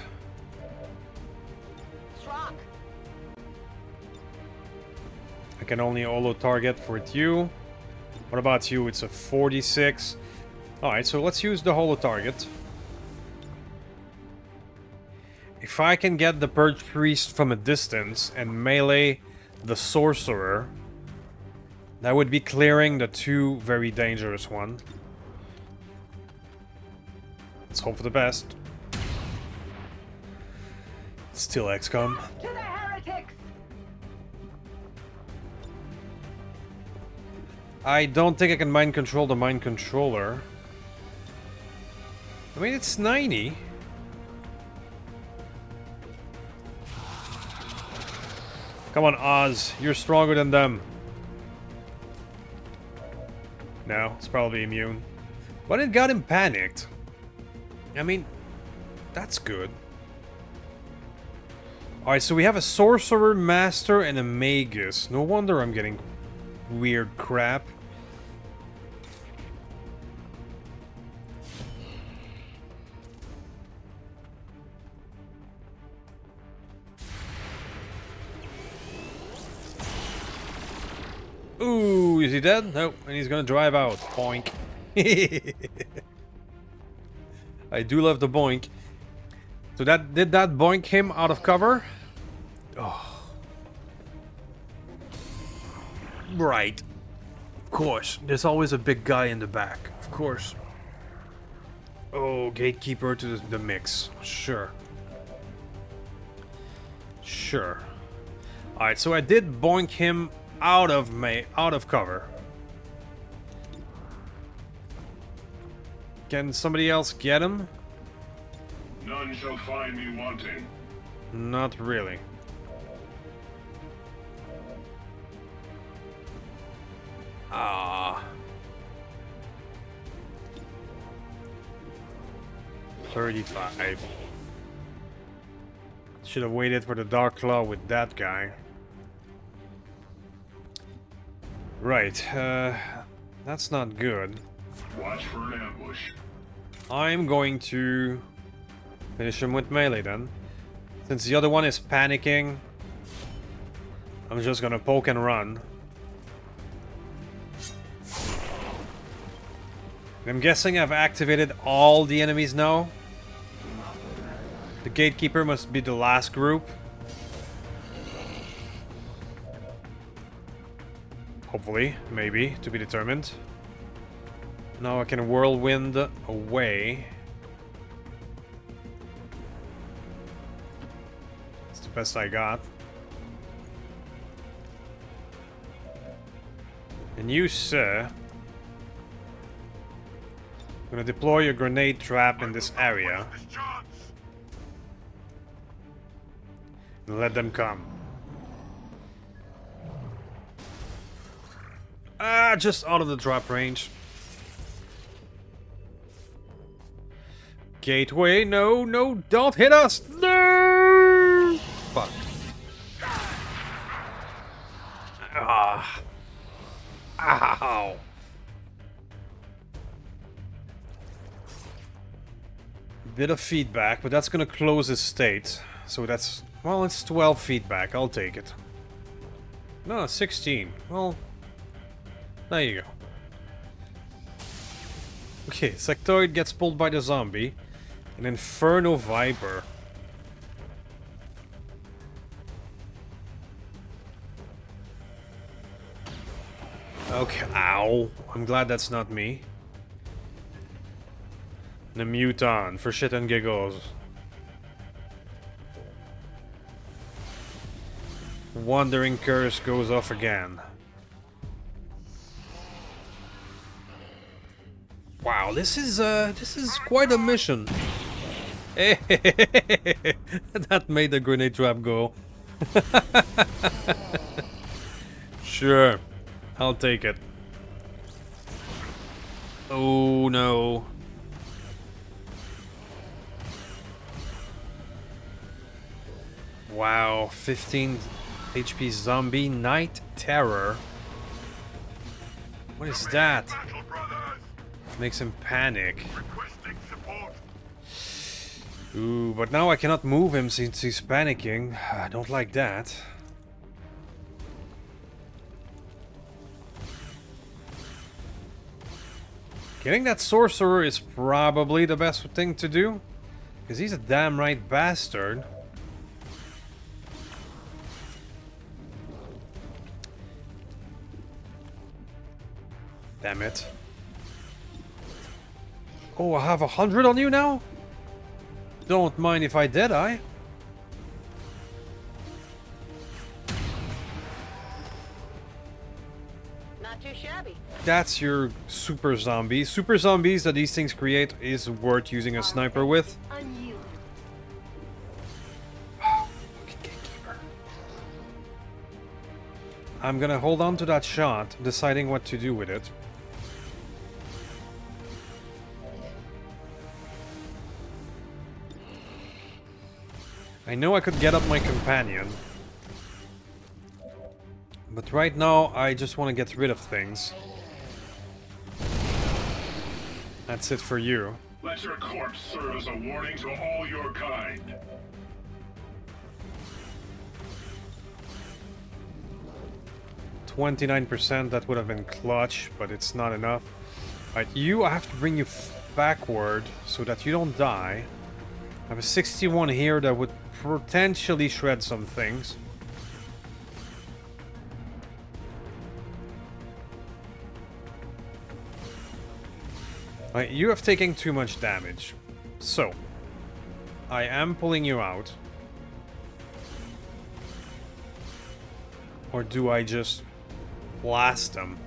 [SPEAKER 5] Shock.
[SPEAKER 1] I can only holo target for you. What about you? It's a 46. Alright, so let's use the holo target. If I can get the Purge Priest from a distance and melee the Sorcerer, that would be clearing the two very dangerous ones. Let's hope for the best. Still XCOM.
[SPEAKER 6] To the heretics!
[SPEAKER 1] I don't think I can mind control the mind controller. I mean, it's 90. Come on, Oz. You're stronger than them. No, it's probably immune. But it got him panicked. I mean, that's good. Alright, so we have a Sorcerer, Master, and a Magus. No wonder I'm getting weird crap. Ooh, is he dead? No, and he's gonna drive out. Boink. I do love the boink. So did that boink him out of cover? Oh. Right. Of course. There's always a big guy in the back. Of course. Oh, gatekeeper to the mix. Sure. Sure. Alright, so I did boink him out of cover. Can somebody else get him?
[SPEAKER 3] None shall find me wanting.
[SPEAKER 1] Not really. Ah. 35. Should have waited for the Dark Claw with that guy. Right, that's not good.
[SPEAKER 3] Watch for an ambush.
[SPEAKER 1] I'm going to finish him with melee then. Since the other one is panicking, I'm just gonna poke and run. I'm guessing I've activated all the enemies now. The gatekeeper must be the last group. Hopefully, maybe, to be determined. Now I can whirlwind away. That's the best I got. And you, sir, I'm gonna deploy a grenade trap in this area. And let them come. Ah, just out of the drop range. Gateway, no, no, don't hit us! No! Fuck. Ah. Ow. Bit of feedback, but that's gonna close his state. So that's, well, it's 12 feedback. I'll take it. No, 16. Well, there you go. Okay, Sectoid gets pulled by the zombie. An Inferno Viper. Okay, ow. I'm glad that's not me. And a Muton for shit and giggles. Wandering Curse goes off again. Wow, this is quite a mission. That made the grenade trap go. Sure, I'll take it. Oh no. Wow, 15 HP zombie night terror. What is that? Makes him panic. Ooh, but now I cannot move him since he's panicking. I don't like that. Getting that sorcerer is probably the best thing to do. Because he's a damn right bastard. Damn it. Oh, I have 100 on you now? Don't mind if I did, I?
[SPEAKER 5] Not too shabby.
[SPEAKER 1] That's your super zombies. Super zombies that these things create is worth using a sniper with.
[SPEAKER 6] Unyielding.
[SPEAKER 1] Fucking gatekeeper. I'm gonna hold on to that shot, deciding what to do with it. I know I could get up my companion. But right now, I just want to get rid of things. That's it for you.
[SPEAKER 3] Let your corpse serve as a warning to all your kind.
[SPEAKER 1] 29%, that would have been clutch, but it's not enough. Alright, I have to bring you backward so that you don't die. I have a 61 here that would potentially shred some things. Alright, you have taken too much damage. So, I am pulling you out. Or do I just blast them?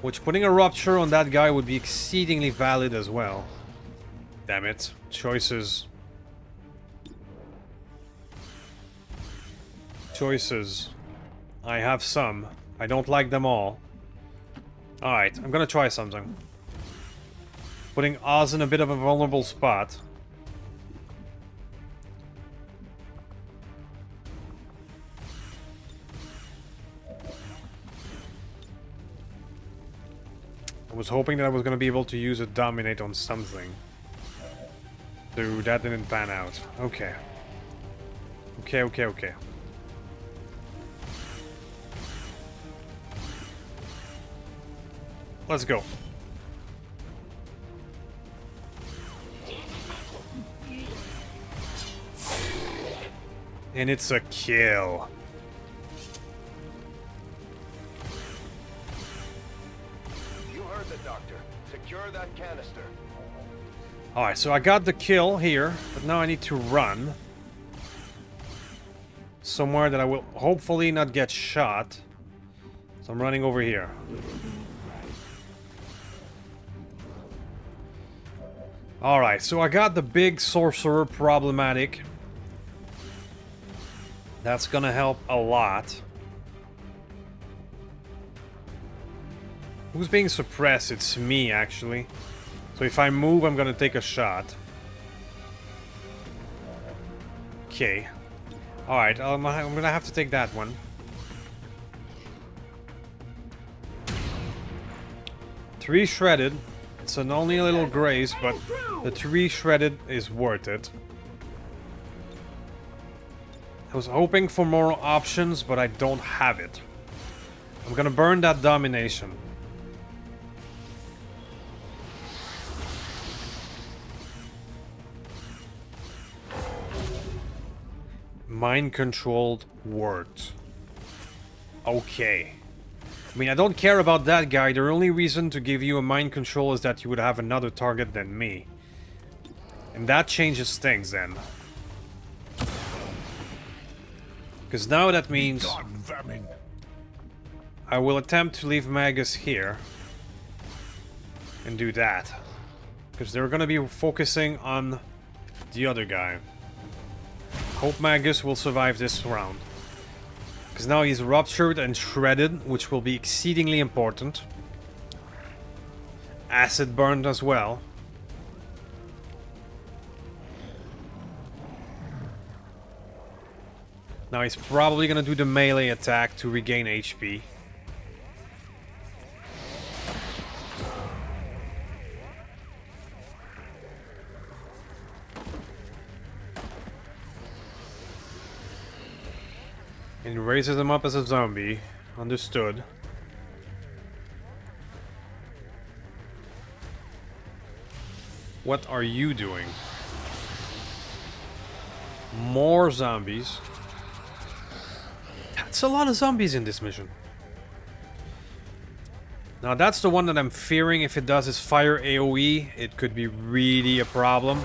[SPEAKER 1] Which, putting a rupture on that guy would be exceedingly valid as well. Damn it. Choices. Choices. I have some. I don't like them all. Alright, I'm gonna try something. Putting Oz in a bit of a vulnerable spot. I was hoping that I was going to be able to use a dominate on something. Dude, that didn't pan out. Okay. Okay. Let's go. And it's a kill.
[SPEAKER 4] The doctor. Secure that canister.
[SPEAKER 1] Alright, so I got the kill here, but now I need to run. Somewhere that I will hopefully not get shot. So I'm running over here. Alright, so I got the big sorcerer problematic. That's gonna help a lot. Who's being suppressed? It's me, actually. So if I move, I'm gonna take a shot. Okay. Alright, I'm gonna have to take that one. Three shredded. It's an only a little graze, but the 3 shredded is worth it. I was hoping for more options, but I don't have it. I'm gonna burn that domination. Mind-controlled words. Okay. I mean, I don't care about that guy. The only reason to give you a mind control is that you would have another target than me. And that changes things then. Because now that means I will attempt to leave Magus here and do that. Because they're going to be focusing on the other guy. Hope Magus will survive this round. Because now he's ruptured and shredded, which will be exceedingly important. Acid burned as well. Now he's probably gonna do the melee attack to regain HP. And raises him up as a zombie. Understood. What are you doing? More zombies. That's a lot of zombies in this mission. Now that's the one that I'm fearing. If it does his fire AoE, it could be really a problem.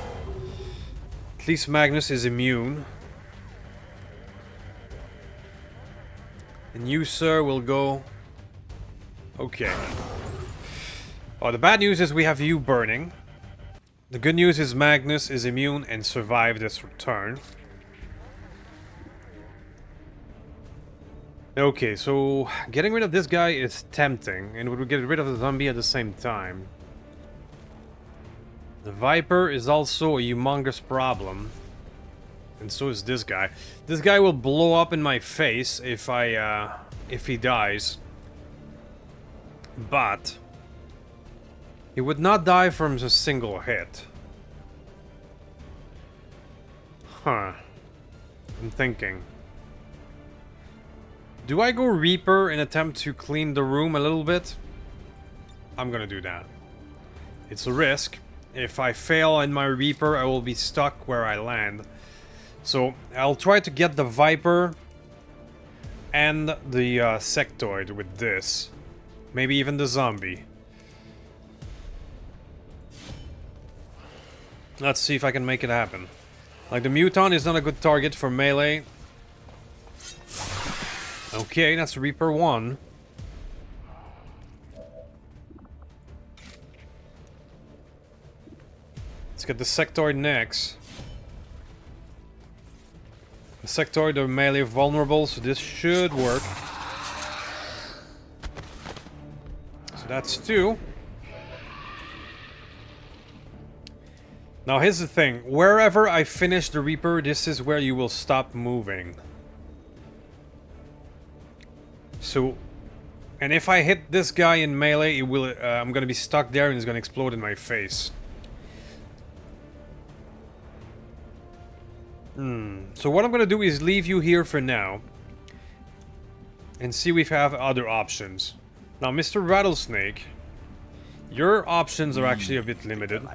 [SPEAKER 1] At least Magnus is immune. And you, sir, will go... Okay. Oh, the bad news is we have you burning. The good news is Magnus is immune and survived this turn. Okay, so getting rid of this guy is tempting, and we would get rid of the zombie at the same time. The Viper is also a humongous problem. And so is this guy. This guy will blow up in my face if he dies. But he would not die from a single hit. Huh. I'm thinking. Do I go Reaper and attempt to clean the room a little bit? I'm gonna do that. It's a risk. If I fail in my Reaper, I will be stuck where I land. So I'll try to get the Viper and the Sectoid with this. Maybe even the Zombie. Let's see if I can make it happen. Like, the Muton is not a good target for melee. Okay, that's Reaper 1. Let's get the Sectoid next. The Sectoid are melee vulnerable, so this should work. So that's 2. Now here's the thing. Wherever I finish the Reaper, this is where you will stop moving. So, and if I hit this guy in melee, it will. I'm gonna be stuck there and it's gonna explode in my face. So what I'm gonna do is leave you here for now, and see if we have other options. Now, Mr. Rattlesnake, your options are actually a bit limited,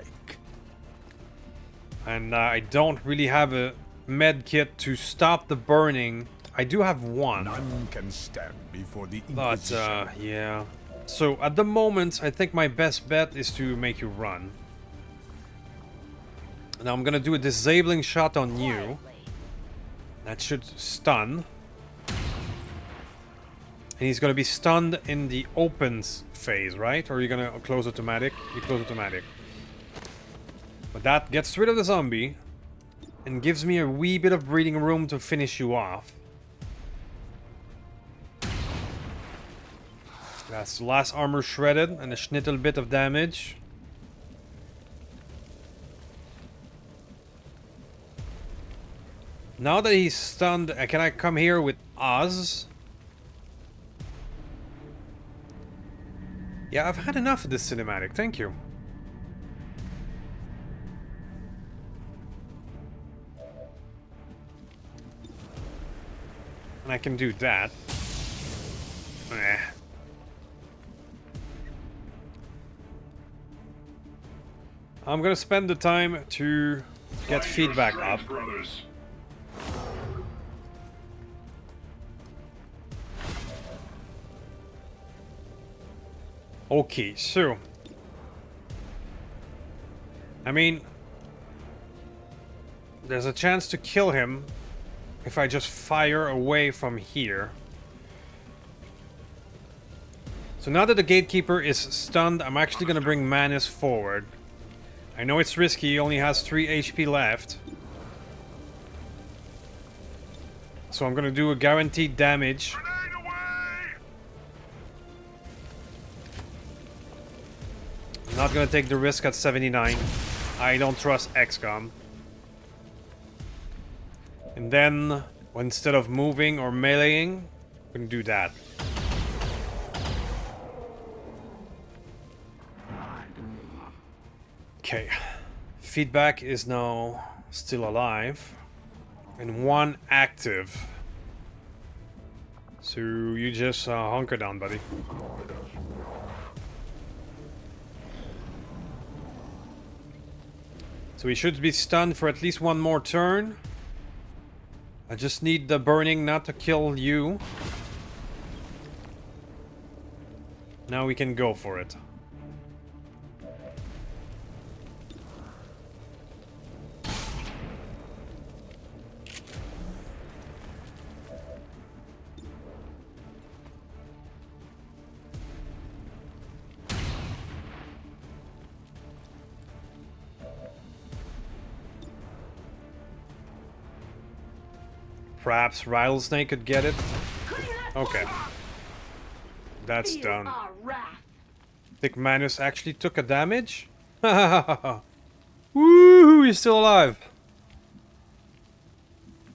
[SPEAKER 1] and I don't really have a med kit to stop the burning. I do have one.
[SPEAKER 7] None can stand before the
[SPEAKER 1] But,
[SPEAKER 7] Inquisition.
[SPEAKER 1] yeah. So, at the moment, I think my best bet is to make you run. Now, I'm gonna do a disabling shot on you. That should stun. And he's gonna be stunned in the open phase, right? Or are you gonna close automatic? You close automatic. But that gets rid of the zombie. And gives me a wee bit of breathing room to finish you off. That's the last armor shredded and a schnittle bit of damage. Now that he's stunned, can I come here with Oz? Yeah, I've had enough of this cinematic, thank you. And I can do that. Eh. I'm gonna spend the time to get
[SPEAKER 3] Find your
[SPEAKER 1] feedback up.
[SPEAKER 3] strength, brothers.
[SPEAKER 1] Okay, so I mean, there's a chance to kill him if I just fire away from here. So now that the Gatekeeper is stunned, I'm actually gonna bring Manus forward. I know it's risky, he only has 3 HP left. So I'm gonna do a guaranteed damage. I'm not gonna take the risk at 79. I don't trust Xcom. And then, instead of moving or meleeing, I'm gonna do that. Okay. Feedback is now still alive. And 1 active. So you just hunker down, buddy. So he should be stunned for at least 1 more turn. I just need the burning not to kill you. Now we can go for it. Perhaps Rattlesnake could get it. Okay. That's
[SPEAKER 6] Feel
[SPEAKER 1] done.
[SPEAKER 6] our wrath.
[SPEAKER 1] Think Manus actually took a damage? Woo! He's still alive.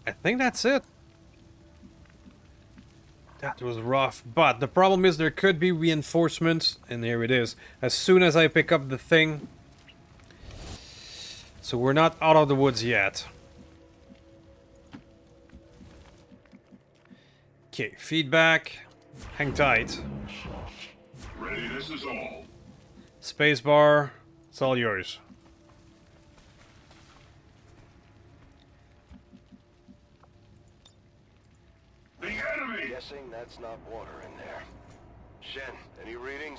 [SPEAKER 1] I think that's it. That was rough, but the problem is there could be reinforcements, and here it is. As soon as I pick up the thing. So we're not out of the woods yet. Okay, feedback. Hang tight.
[SPEAKER 3] Readiness is all.
[SPEAKER 1] Spacebar. It's all yours.
[SPEAKER 3] The enemy!
[SPEAKER 4] Guessing that's not water in there. Shen, any readings?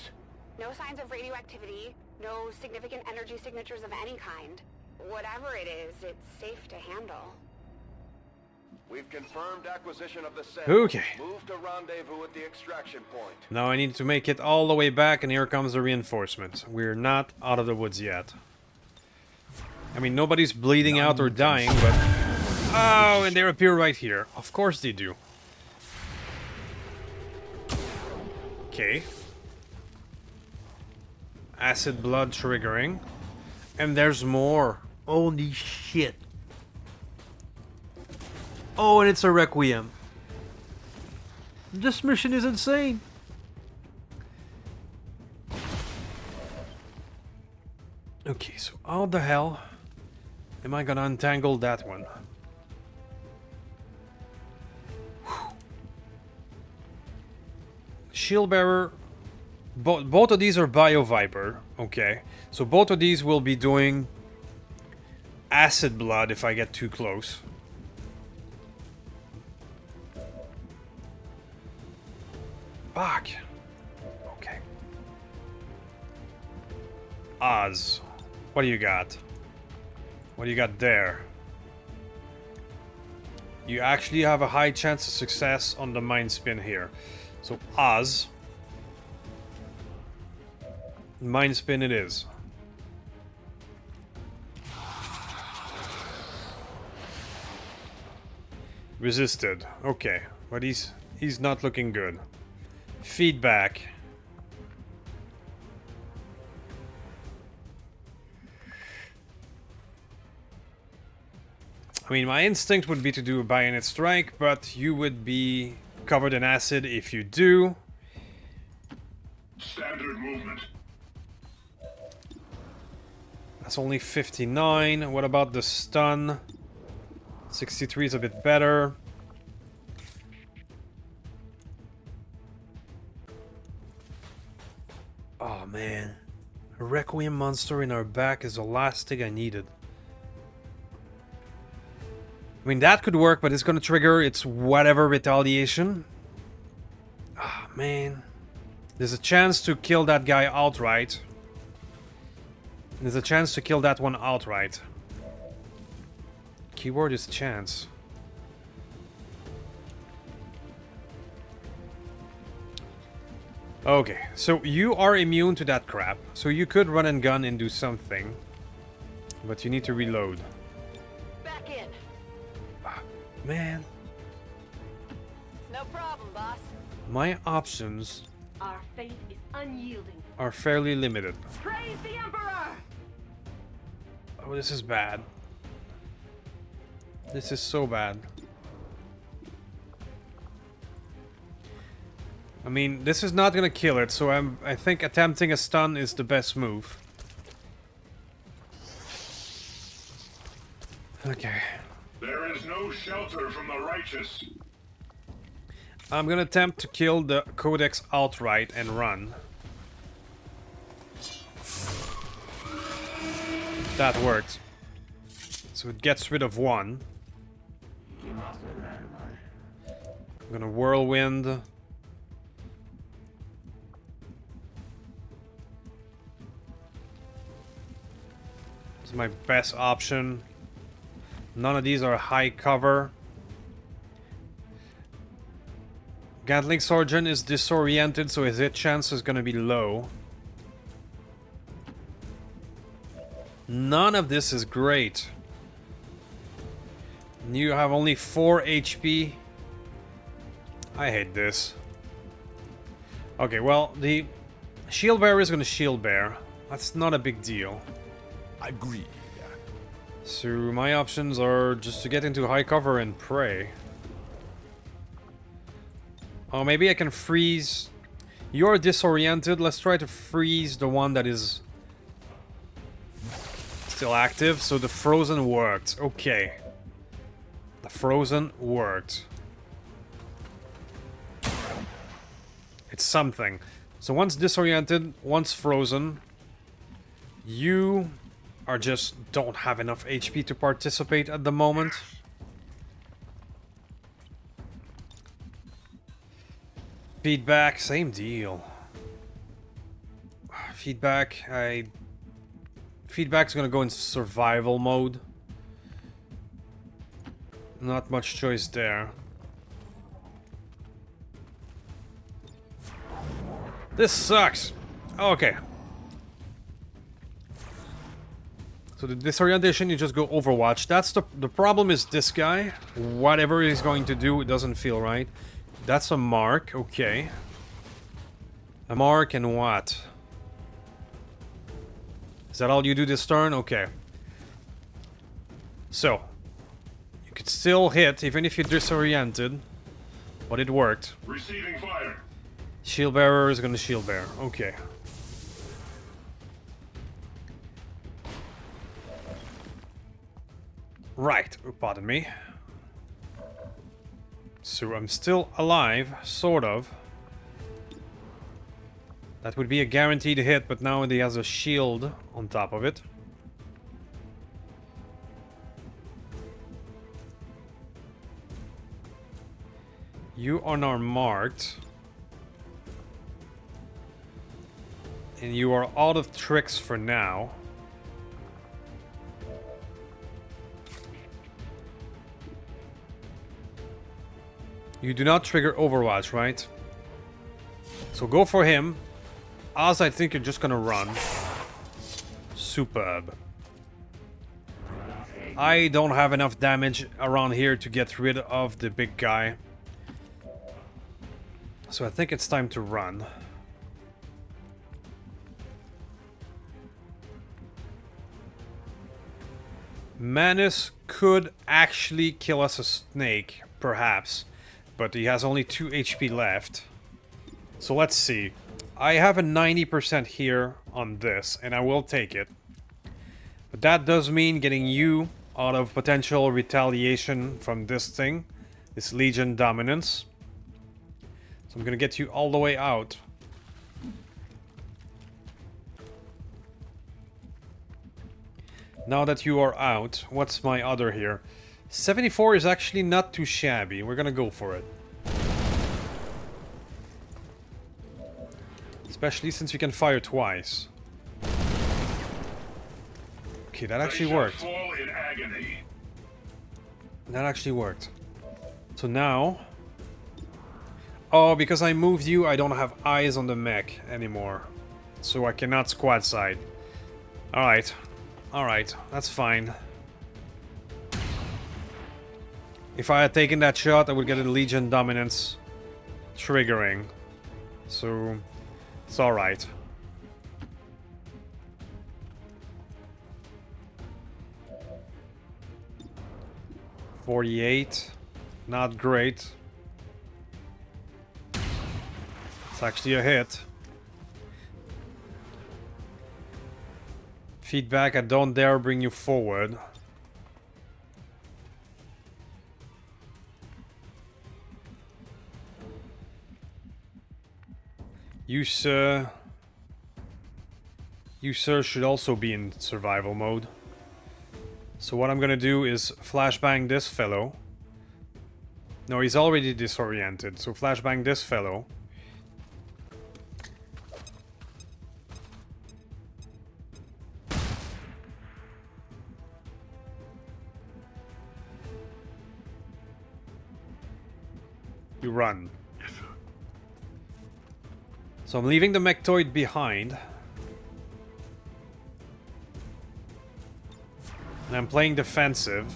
[SPEAKER 8] No signs of radioactivity, no significant energy signatures of any kind. Whatever it is, it's safe to handle.
[SPEAKER 4] We've confirmed acquisition of the sample.
[SPEAKER 1] Okay.
[SPEAKER 4] Move to rendezvous at the extraction point.
[SPEAKER 1] Now I need to make it all the way back, and here comes the reinforcement. We're not out of the woods yet. I mean, nobody's bleeding out or dying, but... Oh, and they appear right here. Of course they do. Okay. Acid blood triggering. And there's more. Holy shit. Oh, and it's a requiem. This mission is insane. Okay, so how the hell am I gonna untangle that one? Whew. Shield bearer. Both of these are Bio Viper. Okay, so both of these will be doing acid blood if I get too close. Fuck. Okay. Oz. What do you got? What do you got there? You actually have a high chance of success on the mind spin here. So Oz. Mind spin it is. Resisted. Okay. But he's not looking good. Feedback. I mean, my instinct would be to do a bayonet strike, but you would be covered in acid if you do.
[SPEAKER 3] Standard movement.
[SPEAKER 1] That's only 59. What about the stun? 63 is a bit better. Oh man. A Requiem monster in our back is the last thing I needed. I mean, that could work, but it's gonna trigger its whatever retaliation. Ah, man. There's a chance to kill that guy outright. There's a chance to kill that one outright. Keyword is chance. Okay, so you are immune to that crap. So you could run and gun and do something. But you need to reload.
[SPEAKER 5] Back in.
[SPEAKER 1] Man,
[SPEAKER 5] No problem, boss.
[SPEAKER 1] my options
[SPEAKER 6] Our faith is unyielding.
[SPEAKER 1] are fairly limited.
[SPEAKER 6] Praise the Emperor!
[SPEAKER 1] Oh, this is bad. This is so bad. I mean, this is not gonna kill it, so I think attempting a stun is the best move. Okay.
[SPEAKER 3] There is no shelter from the righteous.
[SPEAKER 1] I'm gonna attempt to kill the Codex outright and run. That worked. So it gets rid of one. I'm gonna whirlwind. This is my best option. None of these are high cover. Gatling Sergeant is disoriented, so his hit chance is gonna be low. None of this is great. You have only 4 HP. I hate this. Okay, well, the shield bearer is gonna shield bear. That's not a big deal.
[SPEAKER 7] Agreed.
[SPEAKER 1] So my options are just to get into high cover and pray. Oh, maybe I can freeze. You're disoriented. Let's try to freeze the one that is still active. So the frozen worked. Okay. The frozen worked. It's something. So once disoriented, once frozen, you are just don't have enough HP to participate at the moment. Feedback, same deal. Feedback's gonna go in survival mode. Not much choice there. This sucks. Okay. So the disorientation, you just go Overwatch. That's the problem is this guy. Whatever he's going to do, it doesn't feel right. That's a mark, okay. A mark and what? Is that all you do this turn? Okay. So, you could still hit even if you're disoriented, but it worked.
[SPEAKER 3] Receiving fire.
[SPEAKER 1] Shield bearer is gonna shield bear. Okay. Right. Oh, pardon me. So I'm still alive, sort of. That would be a guaranteed hit, but now he has a shield on top of it. You are now marked. And you are out of tricks for now. You do not trigger Overwatch, right? So go for him. As I think you're just gonna run. Superb. I don't have enough damage around here to get rid of the big guy. So I think it's time to run. Manus could actually kill us a snake, perhaps. But he has only 2 HP left. So let's see. I have a 90% here on this, and I will take it. But that does mean getting you out of potential retaliation from this thing. This Legion dominance. So I'm gonna get you all the way out. Now that you are out, what's my other here? 74 is actually not too shabby. We're gonna go for it. Especially since we can fire twice. Okay, that actually worked.
[SPEAKER 3] Fall in agony.
[SPEAKER 1] That actually worked. So now... Oh, because I moved you, I don't have eyes on the mech anymore. So I cannot squad side. Alright. Alright, that's fine. If I had taken that shot, I would get a Legion dominance triggering. So, it's alright. $48. Not great. It's actually a hit. Feedback, I don't dare bring you forward. You, sir, should also be in survival mode. So what I'm gonna do is flashbang this fellow. No, he's already disoriented, so flashbang this fellow. You run. So I'm leaving the Mechtoid behind. And I'm playing defensive.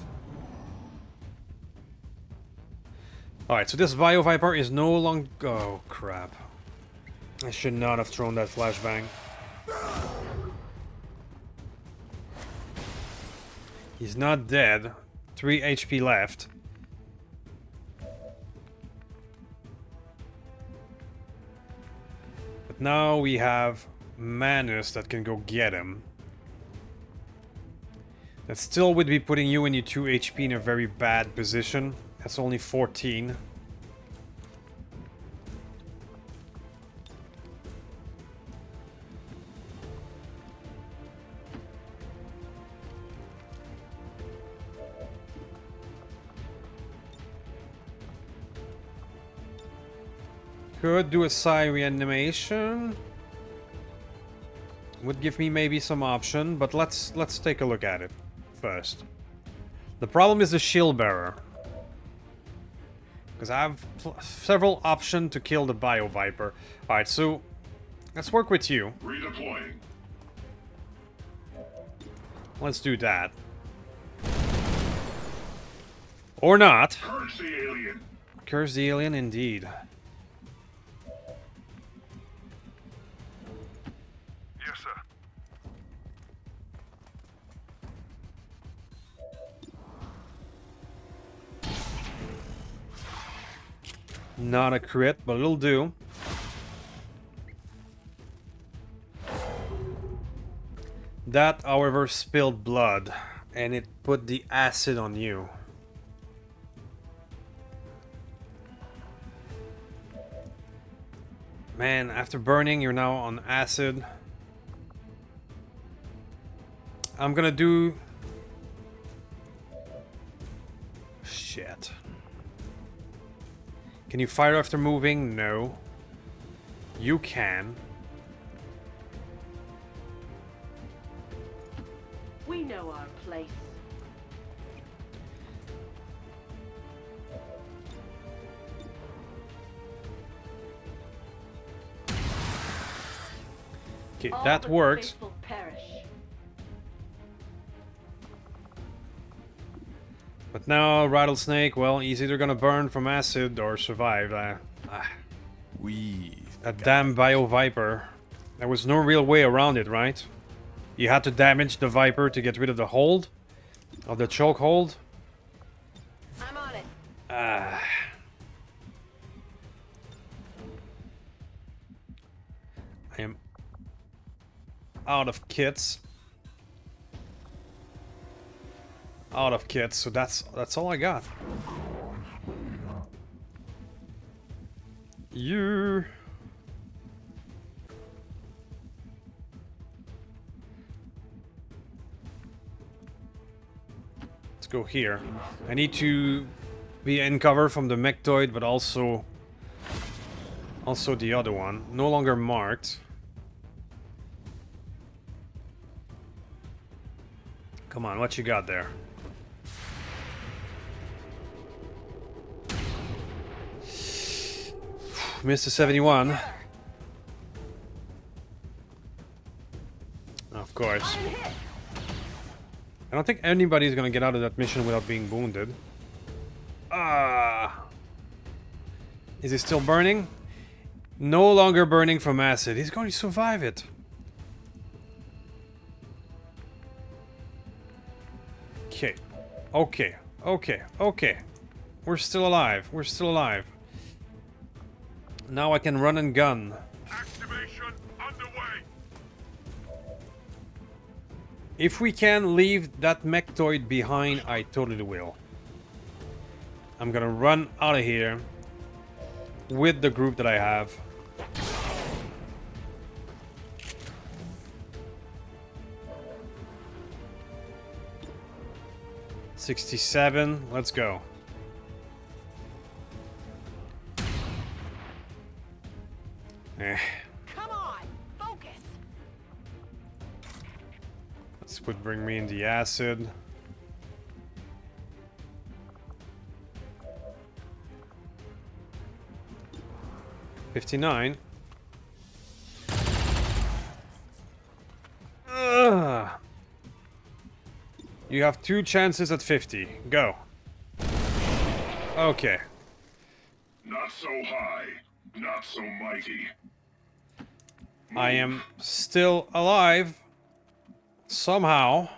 [SPEAKER 1] Alright, so this Bio Viper is no longer... Oh, crap. I should not have thrown that flashbang. He's not dead. 3 HP left. But now we have Manus that can go get him. That still would be putting you and your 2 HP in a very bad position. That's only 14. Could do a psi reanimation. Would give me maybe some option, but let's take a look at it first. The problem is the shield bearer. Because I have several options to kill the Bio Viper. Alright, so let's work with you.
[SPEAKER 3] Redeploying.
[SPEAKER 1] Let's do that. Or not.
[SPEAKER 3] Purge the alien.
[SPEAKER 1] Curse the alien indeed.
[SPEAKER 3] Yes, sir.
[SPEAKER 1] Not a crit, but it'll do. That, however, spilled blood, and it put the acid on you. Man, after burning, you're now on acid. I'm gonna do... Shit. Can you fire after moving? No. You can.
[SPEAKER 6] We know our place.
[SPEAKER 1] Okay,
[SPEAKER 6] All
[SPEAKER 1] that
[SPEAKER 6] but the
[SPEAKER 1] works.
[SPEAKER 6] faithful perish.
[SPEAKER 1] But now, Rattlesnake, well, he's either gonna burn from acid or survive.
[SPEAKER 7] We
[SPEAKER 1] That damn Bio Viper. There was no real way around it, right? You had to damage the Viper to get rid of the hold? Of the chokehold?
[SPEAKER 5] I'm on it.
[SPEAKER 1] I am out of kits. Out of kits, so that's all I got. You. Let's go here. I need to be in cover from the Mechtoid, but also the other one. No longer marked. Come on, what you got there? Missed a 71. Of course. I don't think anybody's gonna get out of that mission without being wounded. Is he still burning? No longer burning from acid. He's going to survive it. Okay. Okay. Okay. Okay. We're still alive. We're still alive. Now I can run and gun.
[SPEAKER 3] Activation underway.
[SPEAKER 1] If we can leave that Mechtoid behind, I totally will. I'm gonna run out of here with the group that I have. $67. Let's go.
[SPEAKER 5] Come on, focus.
[SPEAKER 1] This would bring me in the acid. $59. Ugh. You have 2 chances at 50. Go. Okay.
[SPEAKER 3] Not so high, not so mighty.
[SPEAKER 1] I am still alive. Somehow.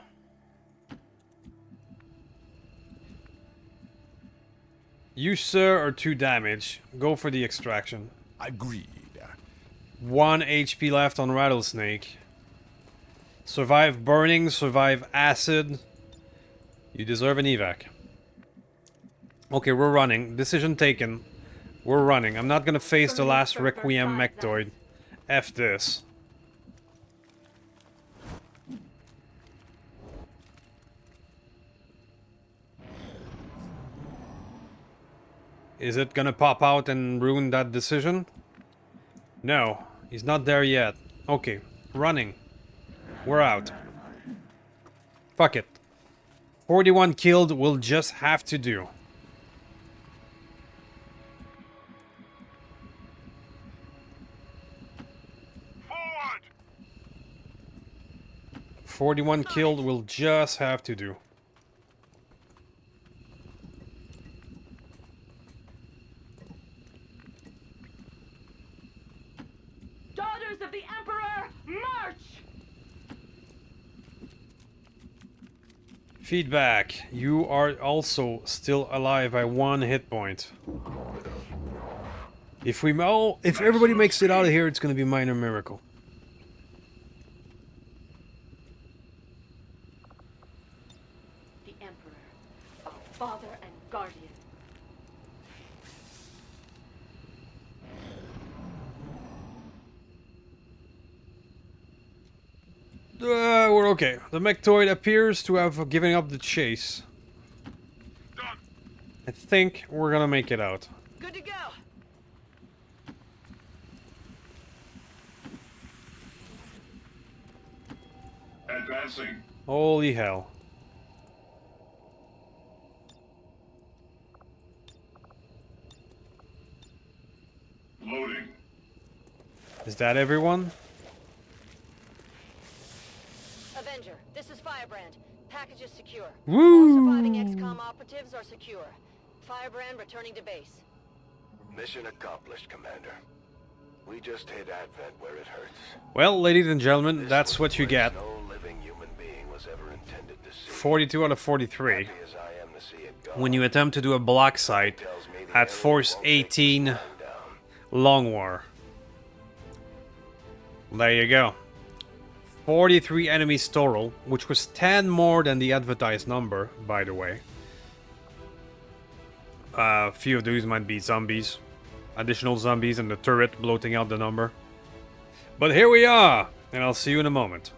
[SPEAKER 1] You, sir, are 2 damage. Go for the extraction.
[SPEAKER 7] agreed.
[SPEAKER 1] 1 HP left on Rattlesnake. Survive burning, survive acid. You deserve an evac. Okay, we're running. Decision taken. We're running. I'm not gonna face the last Requiem Mechtoid. F this. Is it gonna pop out and ruin that decision? No, he's not there yet. Okay, running. We're out. Fuck it. 41 killed will just have to do.
[SPEAKER 3] Forward!
[SPEAKER 1] 41 killed will just have to do.
[SPEAKER 6] Daughters of the Emperor, march!
[SPEAKER 1] Feedback. You are also still alive by 1 hit point. If everybody makes it out of here, it's gonna be a minor miracle.
[SPEAKER 6] The Emperor, our father and guardian.
[SPEAKER 1] We're okay. The Mechtoid appears to have given up the chase.
[SPEAKER 3] Done.
[SPEAKER 1] I think we're gonna make it out.
[SPEAKER 5] Good to go.
[SPEAKER 3] Advancing.
[SPEAKER 1] Holy hell.
[SPEAKER 3] Loading.
[SPEAKER 1] Is that everyone?
[SPEAKER 5] Avenger, this is Firebrand. Package is secure.
[SPEAKER 1] Woo!
[SPEAKER 5] All surviving Xcom operatives are secure. Firebrand returning to base.
[SPEAKER 4] Mission accomplished, Commander. We just hit Advent where it hurts.
[SPEAKER 1] Well, ladies and gentlemen,
[SPEAKER 4] This
[SPEAKER 1] that's
[SPEAKER 4] was
[SPEAKER 1] what
[SPEAKER 4] a
[SPEAKER 1] you
[SPEAKER 4] place
[SPEAKER 1] get.
[SPEAKER 4] No living human being was ever intended to see.
[SPEAKER 1] 42 out of 43.
[SPEAKER 4] Happy as I am to see it go.
[SPEAKER 1] When you attempt to do a blacksite
[SPEAKER 4] Tells me the
[SPEAKER 1] at
[SPEAKER 4] aliens
[SPEAKER 1] Force
[SPEAKER 4] won't take this
[SPEAKER 1] 18
[SPEAKER 4] time down.
[SPEAKER 1] Long War. There you go. 43 enemies total, which was 10 more than the advertised number, by the way. A few of those might be zombies. Additional zombies and the turret bloating out the number. But here we are, and I'll see you in a moment.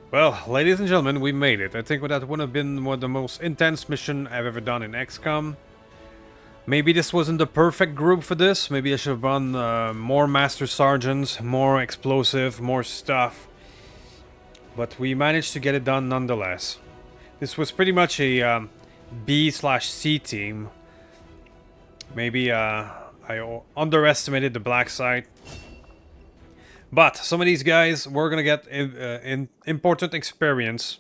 [SPEAKER 1] Well, ladies and gentlemen, we made it. I think that would have been one of the most intense mission I've ever done in XCOM. Maybe this wasn't the perfect group for this. Maybe I should have run more Master Sergeants, more explosive, more stuff. But we managed to get it done nonetheless. This was pretty much a B/C team. Maybe I underestimated the blacksite. But some of these guys were gonna get important experience.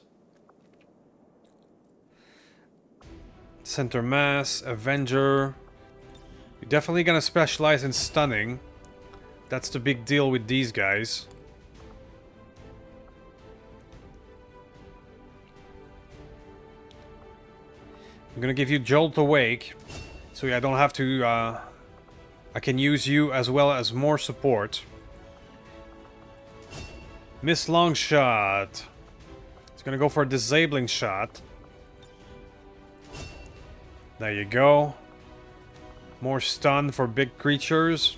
[SPEAKER 1] Center Mass, Avenger. You're definitely gonna specialize in stunning. That's the big deal with these guys. I'm gonna give you Jolt Awake, so I don't have to. I can use you as well as more support. Miss Long Shot. It's gonna go for a disabling shot. There you go. More stun for big creatures.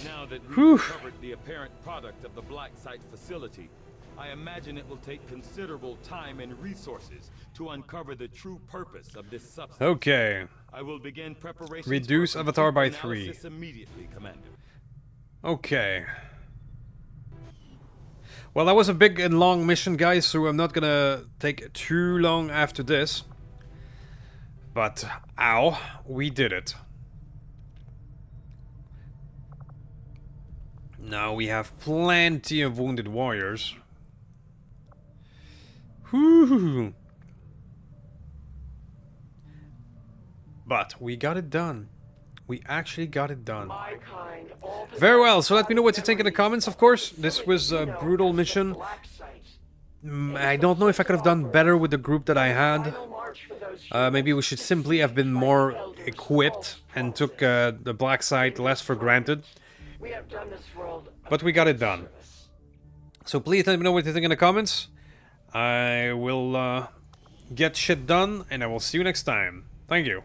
[SPEAKER 9] Now that
[SPEAKER 1] Whew.
[SPEAKER 9] we've covered the apparent product of the blacksite facility, I imagine it will take considerable time and resources to uncover the true purpose of this substance.
[SPEAKER 1] Okay.
[SPEAKER 9] I will begin preparations.
[SPEAKER 1] Reduce
[SPEAKER 9] for a
[SPEAKER 1] avatar by
[SPEAKER 9] complete
[SPEAKER 1] 3.
[SPEAKER 9] analysis immediately, Commander.
[SPEAKER 1] Okay. Well, that was a big and long mission, guys, so I'm not gonna take too long after this. But, ow, we did it. Now we have plenty of wounded warriors. Whew. But we got it done. We actually got it done.
[SPEAKER 2] My kind all
[SPEAKER 1] Very well, so let me know what you think in the comments, of course. This was a brutal mission. I don't know if I could have done better with the group that I had. Maybe we should simply have been more equipped and took the black site less for granted.
[SPEAKER 2] We have done this world
[SPEAKER 1] But we got it done. So please let me know what you think in the comments. I will get shit done, and I will see you next time. Thank you.